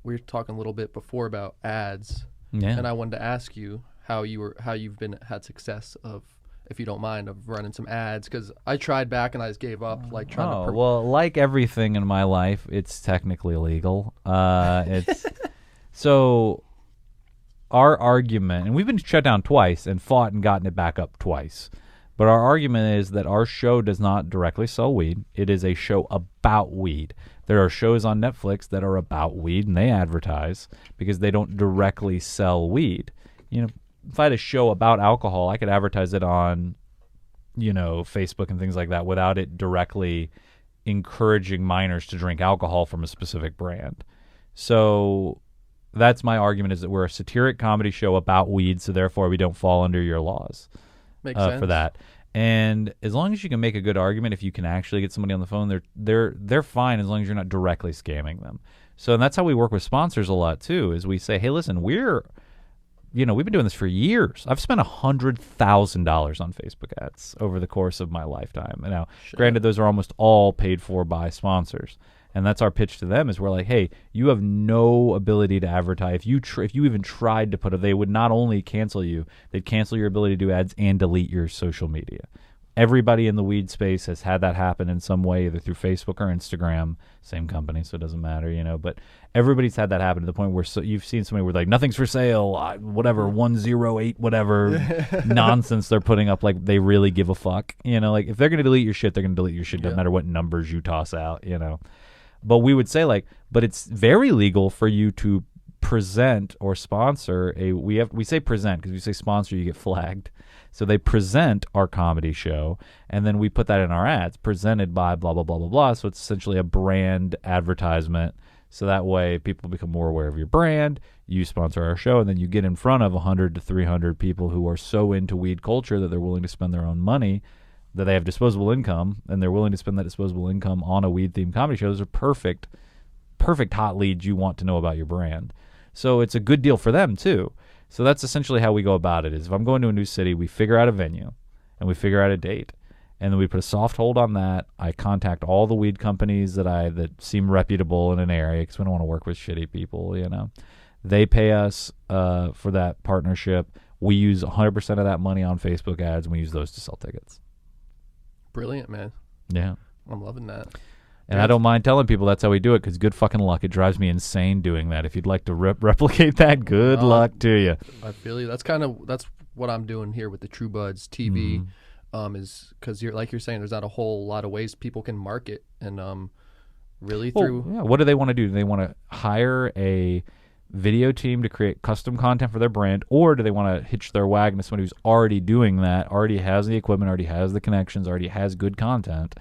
we were talking a little bit before about ads, yeah, and I wanted to ask you how you've had success of, if you don't mind, of running some ads, because I tried back and I just gave up, like trying to. Well, like everything in my life, it's technically illegal. It's so. Our argument, and we've been shut down twice and fought and gotten it back up twice, but our argument is that our show does not directly sell weed. It is a show about weed. There are shows on Netflix that are about weed, and they advertise because they don't directly sell weed. You know, if I had a show about alcohol, I could advertise it on, you know, Facebook and things like that without it directly encouraging minors to drink alcohol from a specific brand. So that's my argument, is that we're a satiric comedy show about weed, so therefore we don't fall under your laws. Makes sense for that. And as long as you can make a good argument, if you can actually get somebody on the phone, they're fine, as long as you're not directly scamming them. So, and that's how we work with sponsors a lot too, is we say, hey, listen, we've been doing this for years. I've spent $100,000 on Facebook ads over the course of my lifetime. And now, granted, those are almost all paid for by sponsors. And that's our pitch to them, is we're like, hey, you have no ability to advertise. If you even tried to put it, they would not only cancel you, they'd cancel your ability to do ads and delete your social media. Everybody in the weed space has had that happen in some way, either through Facebook or Instagram. Same company, so it doesn't matter, you know. But everybody's had that happen to the point where you've seen somebody where like, nothing's for sale, whatever, 108, whatever nonsense they're putting up, like they really give a fuck. You know, like if they're going to delete your shit, they're going to delete your shit. Doesn't matter what numbers you toss out, you know. But we would say, like, but it's very legal for you to present or sponsor we say present, because if you say sponsor, you get flagged. So they present our comedy show, and then we put that in our ads, presented by blah, blah, blah, blah, blah. So it's essentially a brand advertisement. So that way people become more aware of your brand. You sponsor our show, and then you get in front of 100 to 300 people who are so into weed culture that they're willing to spend their own money, that they have disposable income, and they're willing to spend that disposable income on a weed-themed comedy show. Those are perfect hot leads you want to know about your brand. So it's a good deal for them, too. So that's essentially how we go about it, is if I'm going to a new city, we figure out a venue, and we figure out a date, and then we put a soft hold on that. I contact all the weed companies that seem reputable in an area, because we don't want to work with shitty people, you know. They pay us for that partnership. We use 100% of that money on Facebook ads, and we use those to sell tickets. Brilliant, man. Yeah. I'm loving that. And I don't mind telling people that's how we do it, because good fucking luck. It drives me insane doing that. If you'd like to replicate that, good luck to you. I feel you. That's what I'm doing here with the True Buds TV, is because you're saying, there's not a whole lot of ways people can market, and really through. Yeah. What do they want to do? Do they want to hire a video team to create custom content for their brand, or do they want to hitch their wagon to somebody who's already doing that, already has the equipment, already has the connections, already has good content,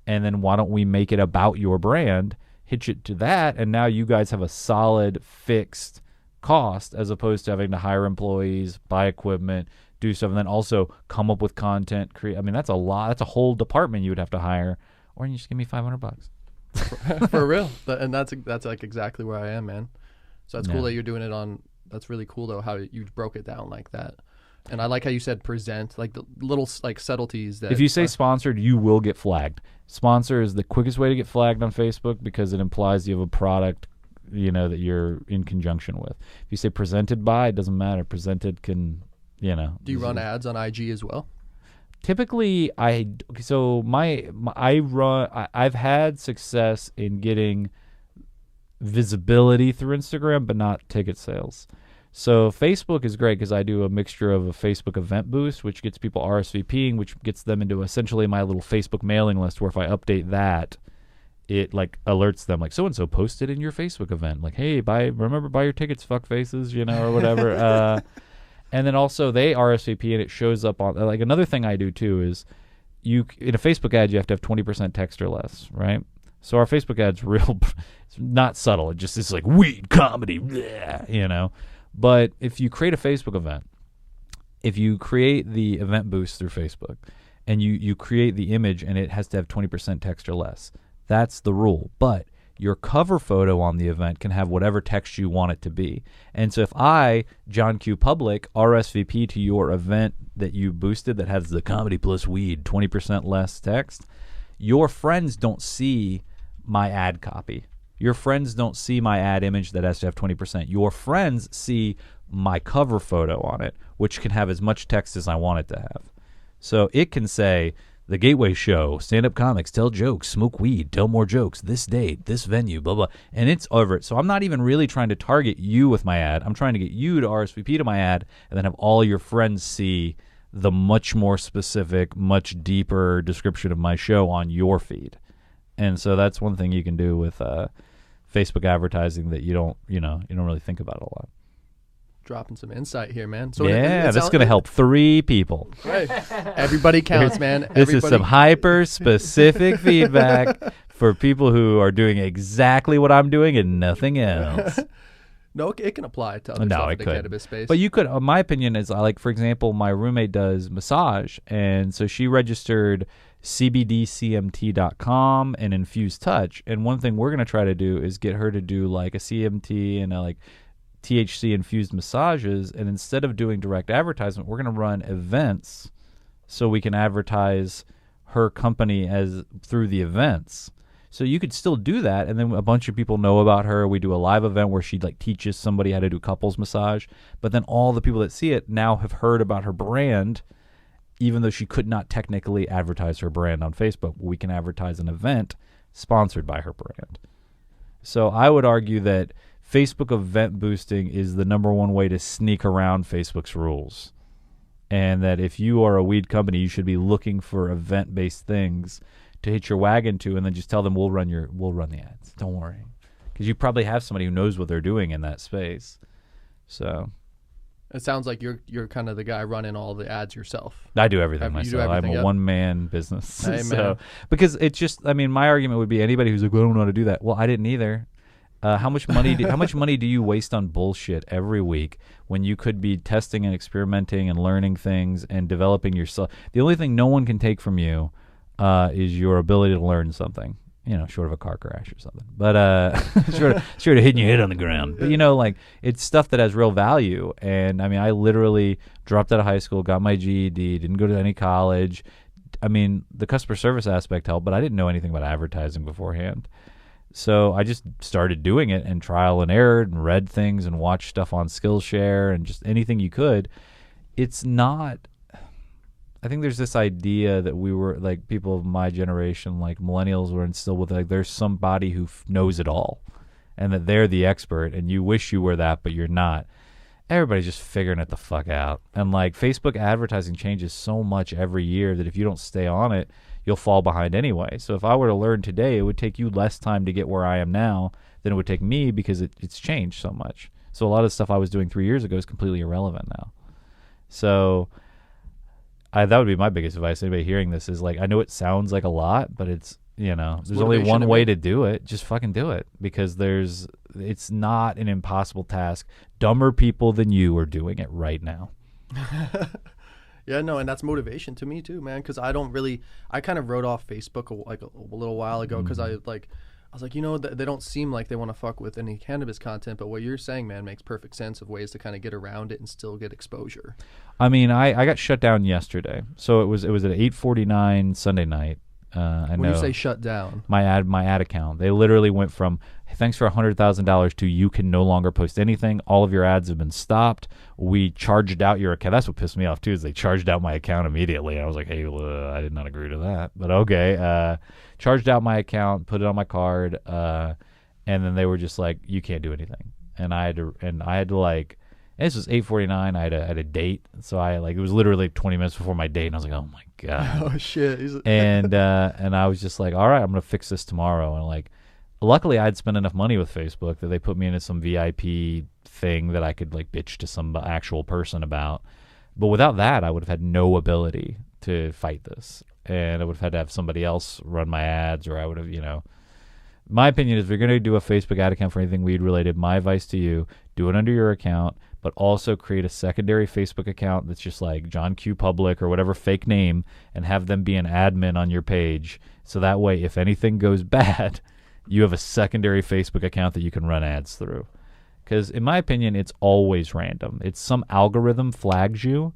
and then why don't we make it about your brand, hitch it to that, and now you guys have a solid fixed cost as opposed to having to hire employees, buy equipment, do stuff, and then also come up with content, create. I mean, that's a lot. That's a whole department you would have to hire, or you just give me $500. For real. And that's like exactly where I am, man. So that's cool that you're doing it on. That's really cool though how you broke it down like that. And I like how you said present, like the little like subtleties that. If you say sponsored, you will get flagged. Sponsor is the quickest way to get flagged on Facebook because it implies you have a product, that you're in conjunction with. If you say presented by, it doesn't matter. Presented can, Do you run ads on IG as well? Typically, I've had success in getting visibility through Instagram, but not ticket sales. So Facebook is great because I do a mixture of a Facebook event boost, which gets people RSVPing, which gets them into essentially my little Facebook mailing list where if I update that, it like alerts them like so-and-so posted in your Facebook event. Like, hey, remember buy your tickets, fuck faces, or whatever. And then also they RSVP and it shows up on, like another thing I do too is in a Facebook ad, you have to have 20% text or less, right? So our Facebook ad's real, it's not subtle. It just is like weed comedy, bleh, But if you create a Facebook event, if you create the event boost through Facebook and you create the image and it has to have 20% text or less, that's the rule. But your cover photo on the event can have whatever text you want it to be. And so if I, John Q. Public, RSVP to your event that you boosted that has the comedy plus weed, 20% less text, your friends don't see my ad copy. Your friends don't see my ad image that has to have 20%. Your friends see my cover photo on it, which can have as much text as I want it to have. So it can say, The Gateway Show, stand-up comics, tell jokes, smoke weed, tell more jokes, this date, this venue, blah, blah. And it's over it. So I'm not even really trying to target you with my ad. I'm trying to get you to RSVP to my ad and then have all your friends see the much more specific, much deeper description of my show on your feed. And so that's one thing you can do with Facebook advertising that you don't really think about a lot. Dropping some insight here, man. So that's going to help 3 people. Right. Everybody counts, man. This is some hyper-specific feedback for people who are doing exactly what I'm doing and nothing else. No, it can apply to other stuff in the cannabis space. But you could, my opinion is, like, for example, my roommate does massage, and so she registered cbdcmt.com and Infused Touch, and one thing we're going to try to do is get her to do, like, a CMT and a, like, THC-infused massages, and instead of doing direct advertisement, we're going to run events so we can advertise her company through the events. So you could still do that, and then a bunch of people know about her. We do a live event where she like teaches somebody how to do couples massage, but then all the people that see it now have heard about her brand, even though she could not technically advertise her brand on Facebook. We can advertise an event sponsored by her brand. So I would argue that Facebook event boosting is the number one way to sneak around Facebook's rules. And that if you are a weed company, you should be looking for event-based things to hitch your wagon to, and then just tell them we'll run the ads. Don't worry. Because you probably have somebody who knows what they're doing in that space. So it sounds like you're kind of the guy running all the ads yourself. I do everything myself. I'm a one-man business. Hey, so, because it's just, my argument would be anybody who's like, well, I don't know how to do that. Well, I didn't either. How much money do you waste on bullshit every week when you could be testing and experimenting and learning things and developing yourself? The only thing no one can take from you is your ability to learn something, short of a car crash or something. But short of hitting your head on the ground. But like it's stuff that has real value. And I literally dropped out of high school, got my GED, didn't go to any college. The customer service aspect helped, but I didn't know anything about advertising beforehand. So I just started doing it and trial and error and read things and watched stuff on Skillshare and just anything you could. It's not, I think there's this idea that we were, like, people of my generation, like millennials, were instilled with, like, there's somebody who knows it all and that they're the expert and you wish you were that, but you're not. Everybody's just figuring it the fuck out. And, like, Facebook advertising changes so much every year that if you don't stay on it, you'll fall behind anyway. So if I were to learn today, it would take you less time to get where I am now than it would take me because it's changed so much. So a lot of the stuff I was doing 3 years ago is completely irrelevant now. So that would be my biggest advice. Anybody hearing this is like, I know it sounds like a lot, but it's, there's only one way to do it. Just fucking do it, because it's not an impossible task. Dumber people than you are doing it right now. Yeah, no, and that's motivation to me too, man, because I kind of wrote off Facebook a little while ago because I was like, they don't seem like they want to fuck with any cannabis content, but what you're saying, man, makes perfect sense of ways to kind of get around it and still get exposure. I mean, I got shut down yesterday. So it was at 8:49 Sunday night. When you say shut down, my ad account, they literally went from, hey, thanks for $100,000 to you can no longer post anything. All of your ads have been stopped. We charged out your account. That's what pissed me off too, is they charged out my account immediately. I was like, hey, I did not agree to that, but okay. Charged out my account, put it on my card, and then they were just like, you can't do anything. And I had to like, and this was 8:49. I had a date, so it was literally 20 minutes before my date, and I was like, oh my god, oh shit. and I was just like, all right, I'm gonna fix this tomorrow. And like, luckily, I'd spent enough money with Facebook that they put me into some VIP thing that I could like bitch to some actual person about. But without that, I would have had no ability to fight this, and I would have had to have somebody else run my ads, or I would have, My opinion is, if you're going to do a Facebook ad account for anything weed related, my advice to you, do it under your account, but also create a secondary Facebook account that's just like John Q Public or whatever fake name, and have them be an admin on your page. So that way, if anything goes bad, you have a secondary Facebook account that you can run ads through. Because in my opinion, it's always random. It's some algorithm flags you,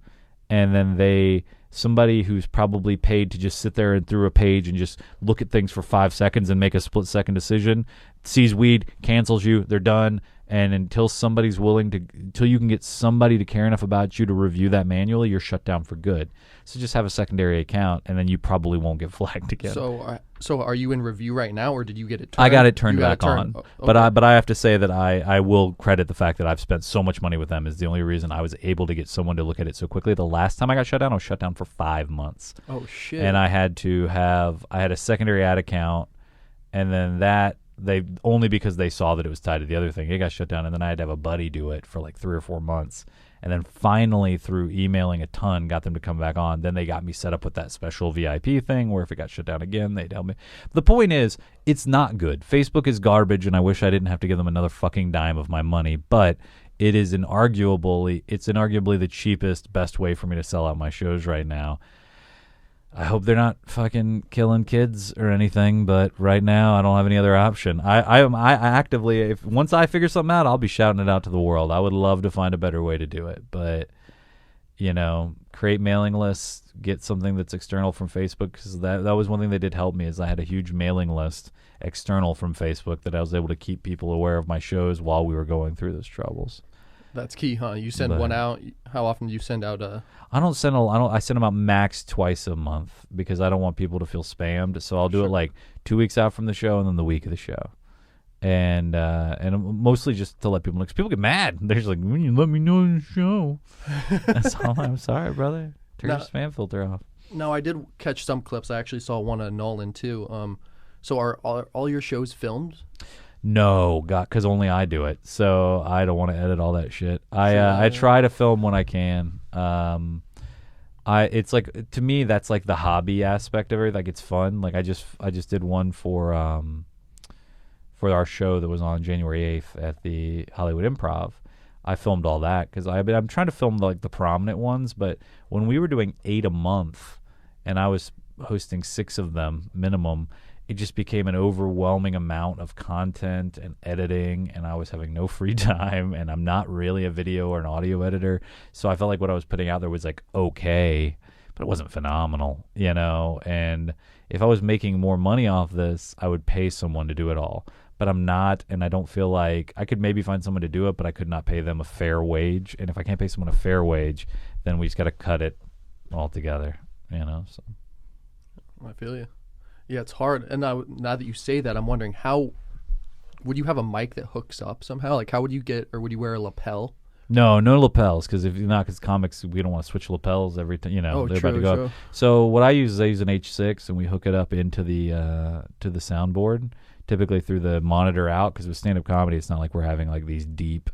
and then somebody who's probably paid to just sit there and through a page and just look at things for 5 seconds and make a split-second decision, sees weed, cancels you, they're done. And until you can get somebody to care enough about you to review that manually, you're shut down for good. So just have a secondary account, and then you probably won't get flagged again. So are you in review right now, or did you get it turned? I got it turned back on. Oh, okay. But I have to say that I will credit the fact that I've spent so much money with them is the only reason I was able to get someone to look at it so quickly. The last time I got shut down, I was shut down for 5 months. Oh shit. And I had a secondary ad account, and then they only because they saw that it was tied to the other thing, it got shut down, and then I had to have a buddy do it for like 3 or 4 months, and then finally through emailing a ton got them to come back on. Then they got me set up with that special VIP thing where if it got shut down again, they'd help me. The point is, it's not good. Facebook is garbage, and I wish I didn't have to give them another fucking dime of my money, but it is inarguably the cheapest, best way for me to sell out my shows right now. I hope they're not fucking killing kids or anything, but right now I don't have any other option. I actively, once I figure something out, I'll be shouting it out to the world. I would love to find a better way to do it, but create mailing lists, get something that's external from Facebook, because that was one thing that did help me, is I had a huge mailing list external from Facebook that I was able to keep people aware of my shows while we were going through those troubles. That's key, huh? You send one out. How often do you send out a? I send them out max twice a month because I don't want people to feel spammed. So I'll do it like 2 weeks out from the show and then the week of the show, and mostly just to let people know, because people get mad. They're just like, when you let me know in the show. That's all. I'm sorry, brother. Turn your spam filter off. No, I did catch some clips. I actually saw one of Nolan too. So are all your shows filmed? No, because only I do it, so I don't want to edit all that shit. I try to film when I can. It's like, to me, that's like the hobby aspect of it. Like, it's fun. Like, I just did one for our show that was on January 8th at the Hollywood Improv. I filmed all that because I'm trying to film the prominent ones, but when we were doing 8 a month and I was hosting 6 of them minimum, it just became an overwhelming amount of content and editing, and I was having no free time, and I'm not really a video or an audio editor, so I felt like what I was putting out there was like okay, but it wasn't phenomenal, and if I was making more money off this, I would pay someone to do it all, but I'm not, and I don't feel like I could maybe find someone to do it, but I could not pay them a fair wage, and if I can't pay someone a fair wage, then we just got to cut it all together, so. I feel you. Yeah, it's hard. And now that you say that, I'm wondering, how would you have a mic that hooks up somehow? Like, how would you would you wear a lapel? No lapels, because if you're not, because comics, we don't want to switch lapels every time, they're about to go up. So what I use an H6, and we hook it up into the soundboard, typically through the monitor out, because with stand-up comedy, it's not like we're having like these deep,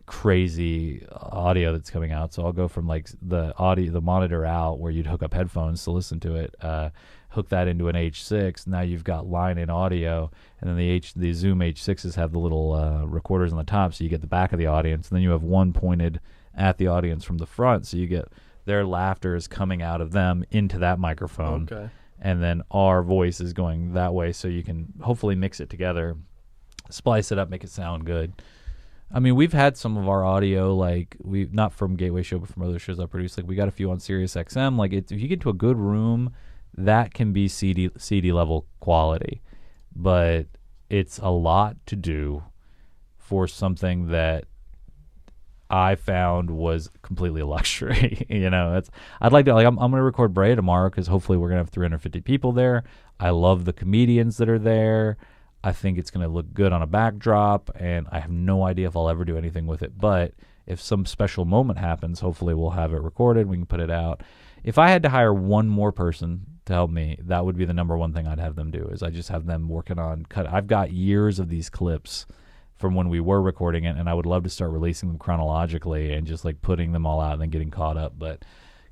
crazy audio that's coming out. So I'll go from like the monitor out where you'd hook up headphones to listen to it, hook that into an H6. Now you've got line-in audio, and then the Zoom H6s have the little recorders on the top, so you get the back of the audience, and then you have one pointed at the audience from the front, so you get their laughter is coming out of them into that microphone. Okay. And then our voice is going that way, so you can hopefully mix it together, splice it up, make it sound good. I mean, we've had some of our audio, like, not from Gateway Show, but from other shows I produce. Like, we got a few on Sirius XM. Like, if you get to a good room, that can be CD level quality. But it's a lot to do for something that I found was completely a luxury. I'd like to, like, I'm going to record Brea tomorrow because hopefully we're going to have 350 people there. I love the comedians that are there. I think it's going to look good on a backdrop, and I have no idea if I'll ever do anything with it. But if some special moment happens, hopefully we'll have it recorded. We can put it out. If I had to hire one more person to help me, that would be the number one thing I'd have them do, is I just have them working on cut. I've got years of these clips from when we were recording it, and I would love to start releasing them chronologically and just like putting them all out and then getting caught up. But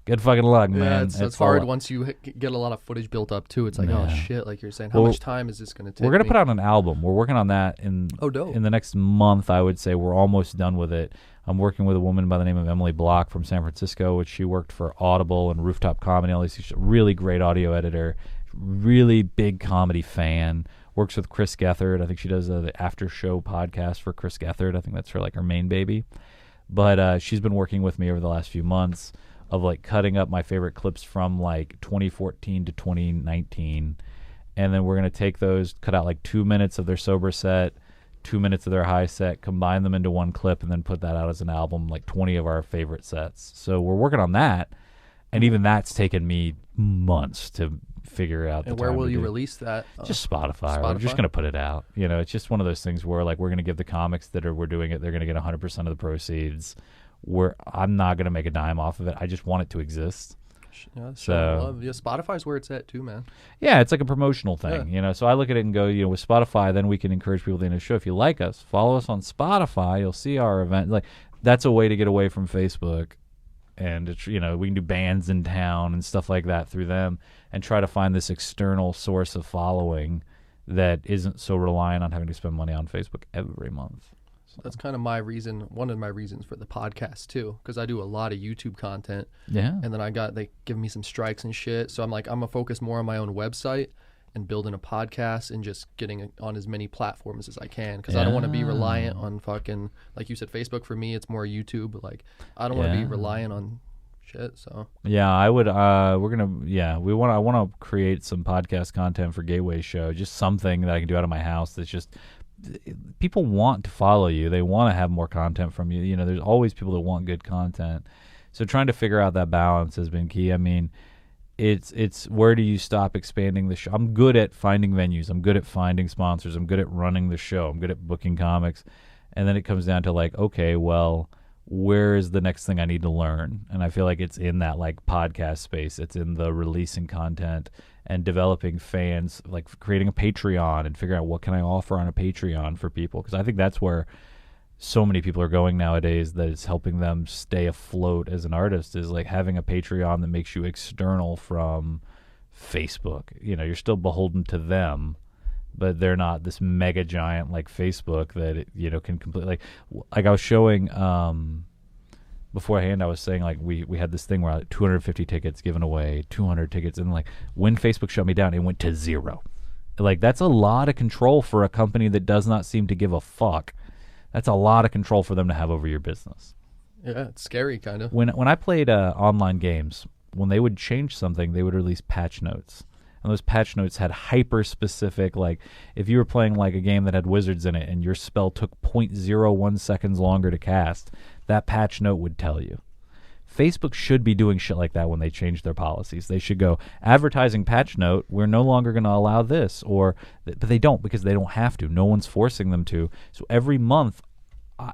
good fucking luck, man. It's hard once you get a lot of footage built up too. It's like, oh shit, like you're saying, how much time is this going to take? We're going to put out an album. We're working on that in the next month. I would say we're almost done with it. I'm working with a woman by the name of Emily Block from San Francisco, which she worked for Audible and Rooftop Comedy. All these, she's a really great audio editor, really big comedy fan. Works with Chris Gethard. I think she does the after show podcast for Chris Gethard. I think that's her main baby. But she's been working with me over the last few months of like cutting up my favorite clips from like 2014 to 2019. And then we're going to take those, cut out like 2 minutes of their sober set, 2 minutes of their high set, combine them into one clip, and then put that out as an album, like 20 of our favorite sets. So we're working on that. And even that's taken me months to figure out. And where will you release that? Just Spotify. We're just going to put it out. It's just one of those things where like we're going to give the comics that we're doing it, they're going to get 100% of the proceeds. I'm not going to make a dime off of it. I just want it to exist. Yeah, Spotify's where it's at too, man. Yeah, it's like a promotional thing, So I look at it and go, with Spotify, then we can encourage people to the show. If you like us, follow us on Spotify. You'll see our event. Like, that's a way to get away from Facebook. And it's, we can do bands in town and stuff like that through them, and try to find this external source of following that isn't so reliant on having to spend money on Facebook every month. So that's kind of one of my reasons for the podcast too, because I do a lot of YouTube content. Yeah. And then they give me some strikes and shit. So I'm like, I'm going to focus more on my own website and building a podcast and just getting it on as many platforms as I can, because I don't want to be reliant on fucking, like you said, Facebook. For me, it's more YouTube. Like, I don't want to be reliant on shit. So I would. I want to create some podcast content for Gateway Show, just something that I can do out of my house. That's just, people want to follow you. They want to have more content from you. There's always people that want good content. So trying to figure out that balance has been key. I mean, it's where do you stop expanding the show? I'm good at finding venues. I'm good at finding sponsors. I'm good at running the show. I'm good at booking comics. And then it comes down to like, okay, well, where is the next thing I need to learn? And I feel like it's in that like podcast space. It's in the releasing content and developing fans, like creating a Patreon and figuring out what can I offer on a Patreon for people. Because I think that's where so many people are going nowadays, that it's helping them stay afloat as an artist, is like having a Patreon that makes you external from Facebook. You're still beholden to them, but they're not this mega giant like Facebook that can completely like I was showing beforehand. I was saying like we had this thing where 250 tickets given away, 200 tickets, and like when Facebook shut me down, it went to 0. Like, that's a lot of control for a company that does not seem to give a fuck. That's a lot of control for them to have over your business. Yeah, it's scary, kind of. When I played online games, when they would change something, they would release patch notes. And those patch notes had hyper-specific, like, if you were playing like a game that had wizards in it and your spell took 0.01 seconds longer to cast, that patch note would tell you. Facebook should be doing shit like that when they change their policies. They should go, advertising patch note, we're no longer going to allow this. But they don't, because they don't have to. No one's forcing them to. So every month,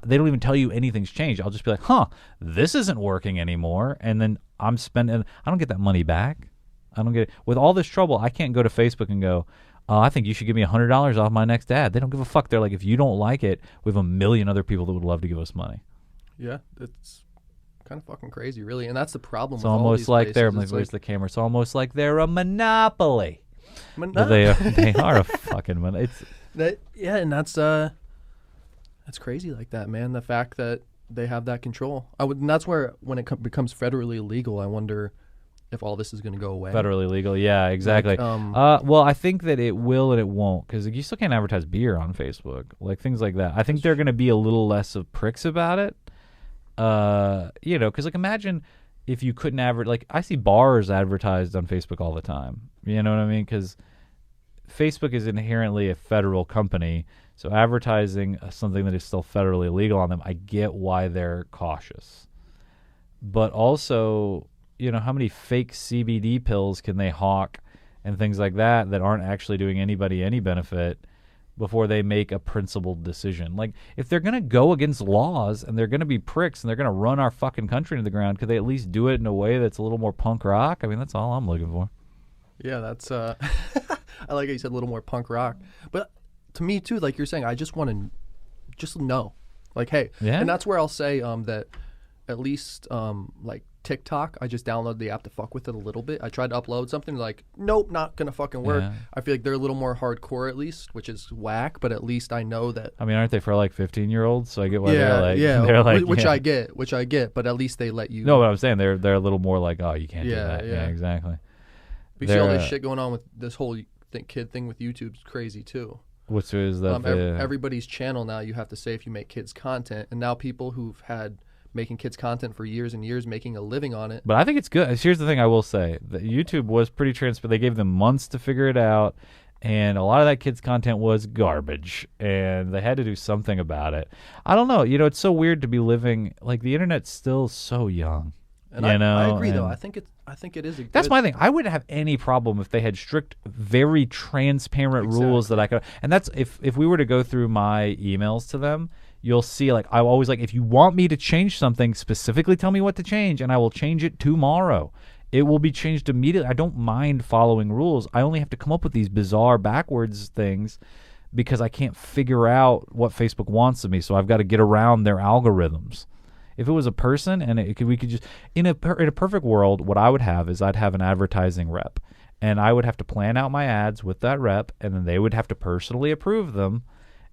they don't even tell you anything's changed. I'll just be like, this isn't working anymore. And then I'm spending, I don't get that money back. I don't get it. With all this trouble, I can't go to Facebook and go, I think you should give me $100 off my next ad. They don't give a fuck. They're like, if you don't like it, we have 1 million other people that would love to give us money. Yeah, it's kind of fucking crazy, really, and that's the problem. It's with all almost these like places. they're It's where's the camera? It's almost like they're a monopoly. But yeah, they are a fucking monopoly. and that's crazy like that, man. The fact that they have that control. And that's where when it becomes federally illegal, I wonder if all this is going to go away. Federally legal, yeah, exactly. Well, I think that it will and it won't, because you still can't advertise beer on Facebook, like things like that. I think they're going to be a little less of pricks about it. Because like imagine if you couldn't like I see bars advertised on Facebook all the time. You know what I mean? Because Facebook is inherently a federal company, so advertising something that is still federally illegal on them, I get why they're cautious. But also, how many fake CBD pills can they hawk and things like that aren't actually doing anybody any benefit before they make a principled decision? Like, if they're going to go against laws and they're going to be pricks and they're going to run our fucking country into the ground, could they at least do it in a way that's a little more punk rock? I mean, that's all I'm looking for. Yeah, that's I like how you said a little more punk rock. But to me too, like you're saying, I just want to just know. Like, hey, yeah. And that's where I'll say that at least like TikTok, I just downloaded the app to fuck with it a little bit. I tried to upload something, like, nope, not gonna fucking work. Yeah. I feel like they're a little more hardcore at least, which is whack, but at least I know that. I mean, aren't they for like 15-year-olds? So I get why they're like, yeah, they're like, which I get, but at least they let you. No, but I'm saying they're a little more like, oh, you can't do that. Yeah. Yeah, exactly. You see all this shit going on with this whole kid thing with YouTube's crazy too. Which is that everybody's channel now, you have to say if you make kids content, and now people who've had making kids content for years and years, making a living on it. But I think it's good. Here's the thing I will say. That YouTube was pretty transparent. They gave them months to figure it out, and a lot of that kids' content was garbage, and they had to do something about it. I don't know. It's so weird to be living, like, the internet's still so young. And I agree, though. I think it is a good... That's my thing. I wouldn't have any problem if they had strict, very transparent rules that I could... And that's, if we were to go through my emails to them, you'll see, like, I'm always like, if you want me to change something, specifically tell me what to change, and I will change it tomorrow. It will be changed immediately. I don't mind following rules. I only have to come up with these bizarre backwards things because I can't figure out what Facebook wants of me, so I've got to get around their algorithms. If it was a person and we could just, in a perfect world, what I would have is I'd have an advertising rep, and I would have to plan out my ads with that rep, and then they would have to personally approve them,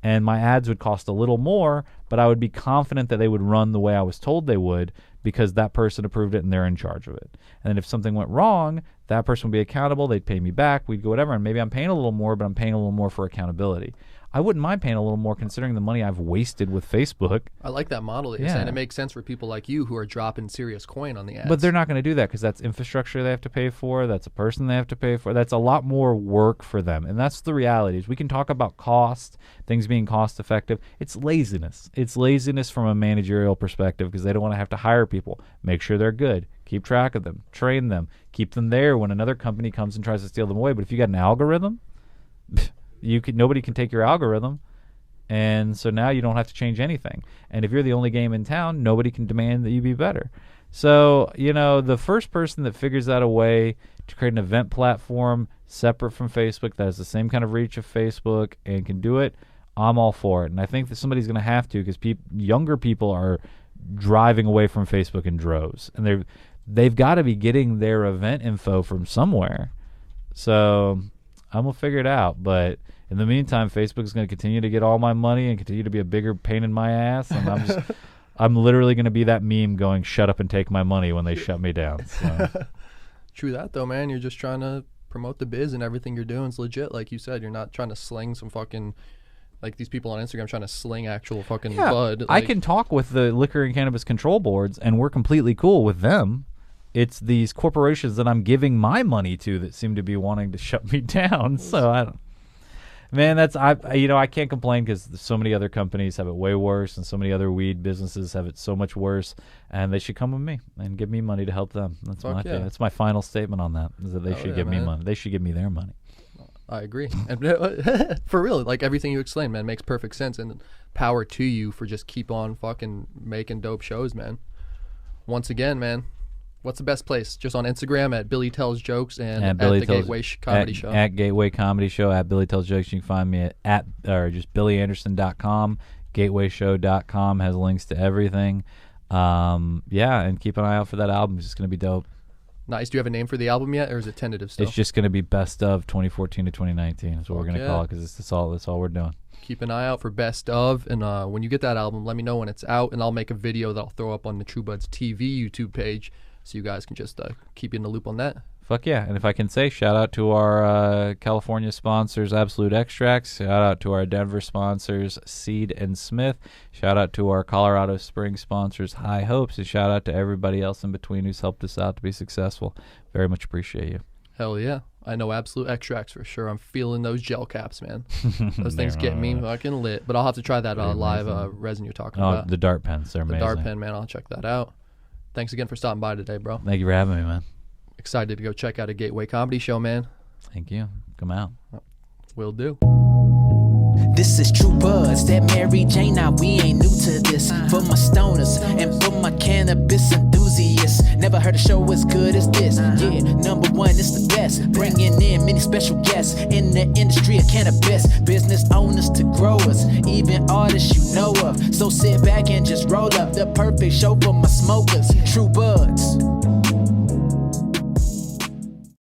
and my ads would cost a little more, but I would be confident that they would run the way I was told they would because that person approved it and they're in charge of it. And then if something went wrong, that person would be accountable. They'd pay me back. We'd go whatever, and maybe I'm paying a little more, but I'm paying a little more for accountability. I wouldn't mind paying a little more considering the money I've wasted with Facebook. I like that model that you're saying. It makes sense for people like you who are dropping serious coin on the ads. But they're not going to do that because that's infrastructure they have to pay for. That's a person they have to pay for. That's a lot more work for them. And that's the reality. We can talk about cost, things being cost effective. It's laziness. It's laziness from a managerial perspective because they don't want to have to hire people. Make sure they're good. Keep track of them. Train them. Keep them there when another company comes and tries to steal them away. But if you got an algorithm... nobody can take your algorithm, and so now you don't have to change anything. And if you're the only game in town, nobody can demand that you be better. So, the first person that figures out a way to create an event platform separate from Facebook that has the same kind of reach of Facebook and can do it, I'm all for it. And I think that somebody's going to have to because younger people are driving away from Facebook in droves, and they've got to be getting their event info from somewhere. So I'm going to figure it out, but in the meantime, Facebook is going to continue to get all my money and continue to be a bigger pain in my ass, and I'm literally going to be that meme going, shut up and take my money when they shut me down. So. True that, though, man. You're just trying to promote the biz, and everything you're doing is legit. Like you said, you're not trying to sling some fucking, like these people on Instagram trying to sling actual fucking bud. I can talk with the liquor and cannabis control boards, and we're completely cool with them. It's these corporations that I'm giving my money to that seem to be wanting to shut me down. So I don't. Man, I can't complain because so many other companies have it way worse, and so many other weed businesses have it so much worse, and they should come with me and give me money to help them. That's That's my final statement on that. Is that they should give me money. They should give me their money. I agree. And for real, like everything you explained, man, makes perfect sense. And power to you for just keep on fucking making dope shows, man. Once again, man. What's the best place? Just on Instagram at Billy Tells Jokes and at the Gateway Comedy Show. At Gateway Comedy Show, at Billy Tells Jokes. You can find me or just BillyAnderson.com. GatewayShow.com has links to everything. Yeah, and keep an eye out for that album. It's just gonna be dope. Nice. Do you have a name for the album yet, or is it tentative still? It's just gonna be best of 2014 to 2019. That's what we're gonna call it, because that's all we're doing. Keep an eye out for best of, and when you get that album, let me know when it's out, and I'll make a video that I'll throw up on the True Buds TV YouTube page, so you guys can just keep you in the loop on that. Fuck yeah. And if I can say, shout out to our California sponsors, Absolute Extracts. Shout out to our Denver sponsors, Seed and Smith. Shout out to our Colorado Springs sponsors, High Hopes. And shout out to everybody else in between who's helped us out to be successful. Very much appreciate you. Hell yeah. I know Absolute Extracts for sure. I'm feeling those gel caps, man. Those things get me fucking lit. But I'll have to try that live resin you're talking about. The dart pens. They're amazing. The dart pen, man. I'll check that out. Thanks again for stopping by today, bro. Thank you for having me, man. Excited to go check out a Gateway Comedy Show, man. Thank you. Come out. Will do. This is True Buds, that Mary Jane. Now we ain't new to this. For my stoners and for my cannabis enthusiasts, never heard a show as good as this. Yeah, number one, it's the best. Bringing in many special guests in the industry of cannabis. Business owners to growers, even artists you know of. So sit back and just roll up the perfect show for my smokers. True Buds.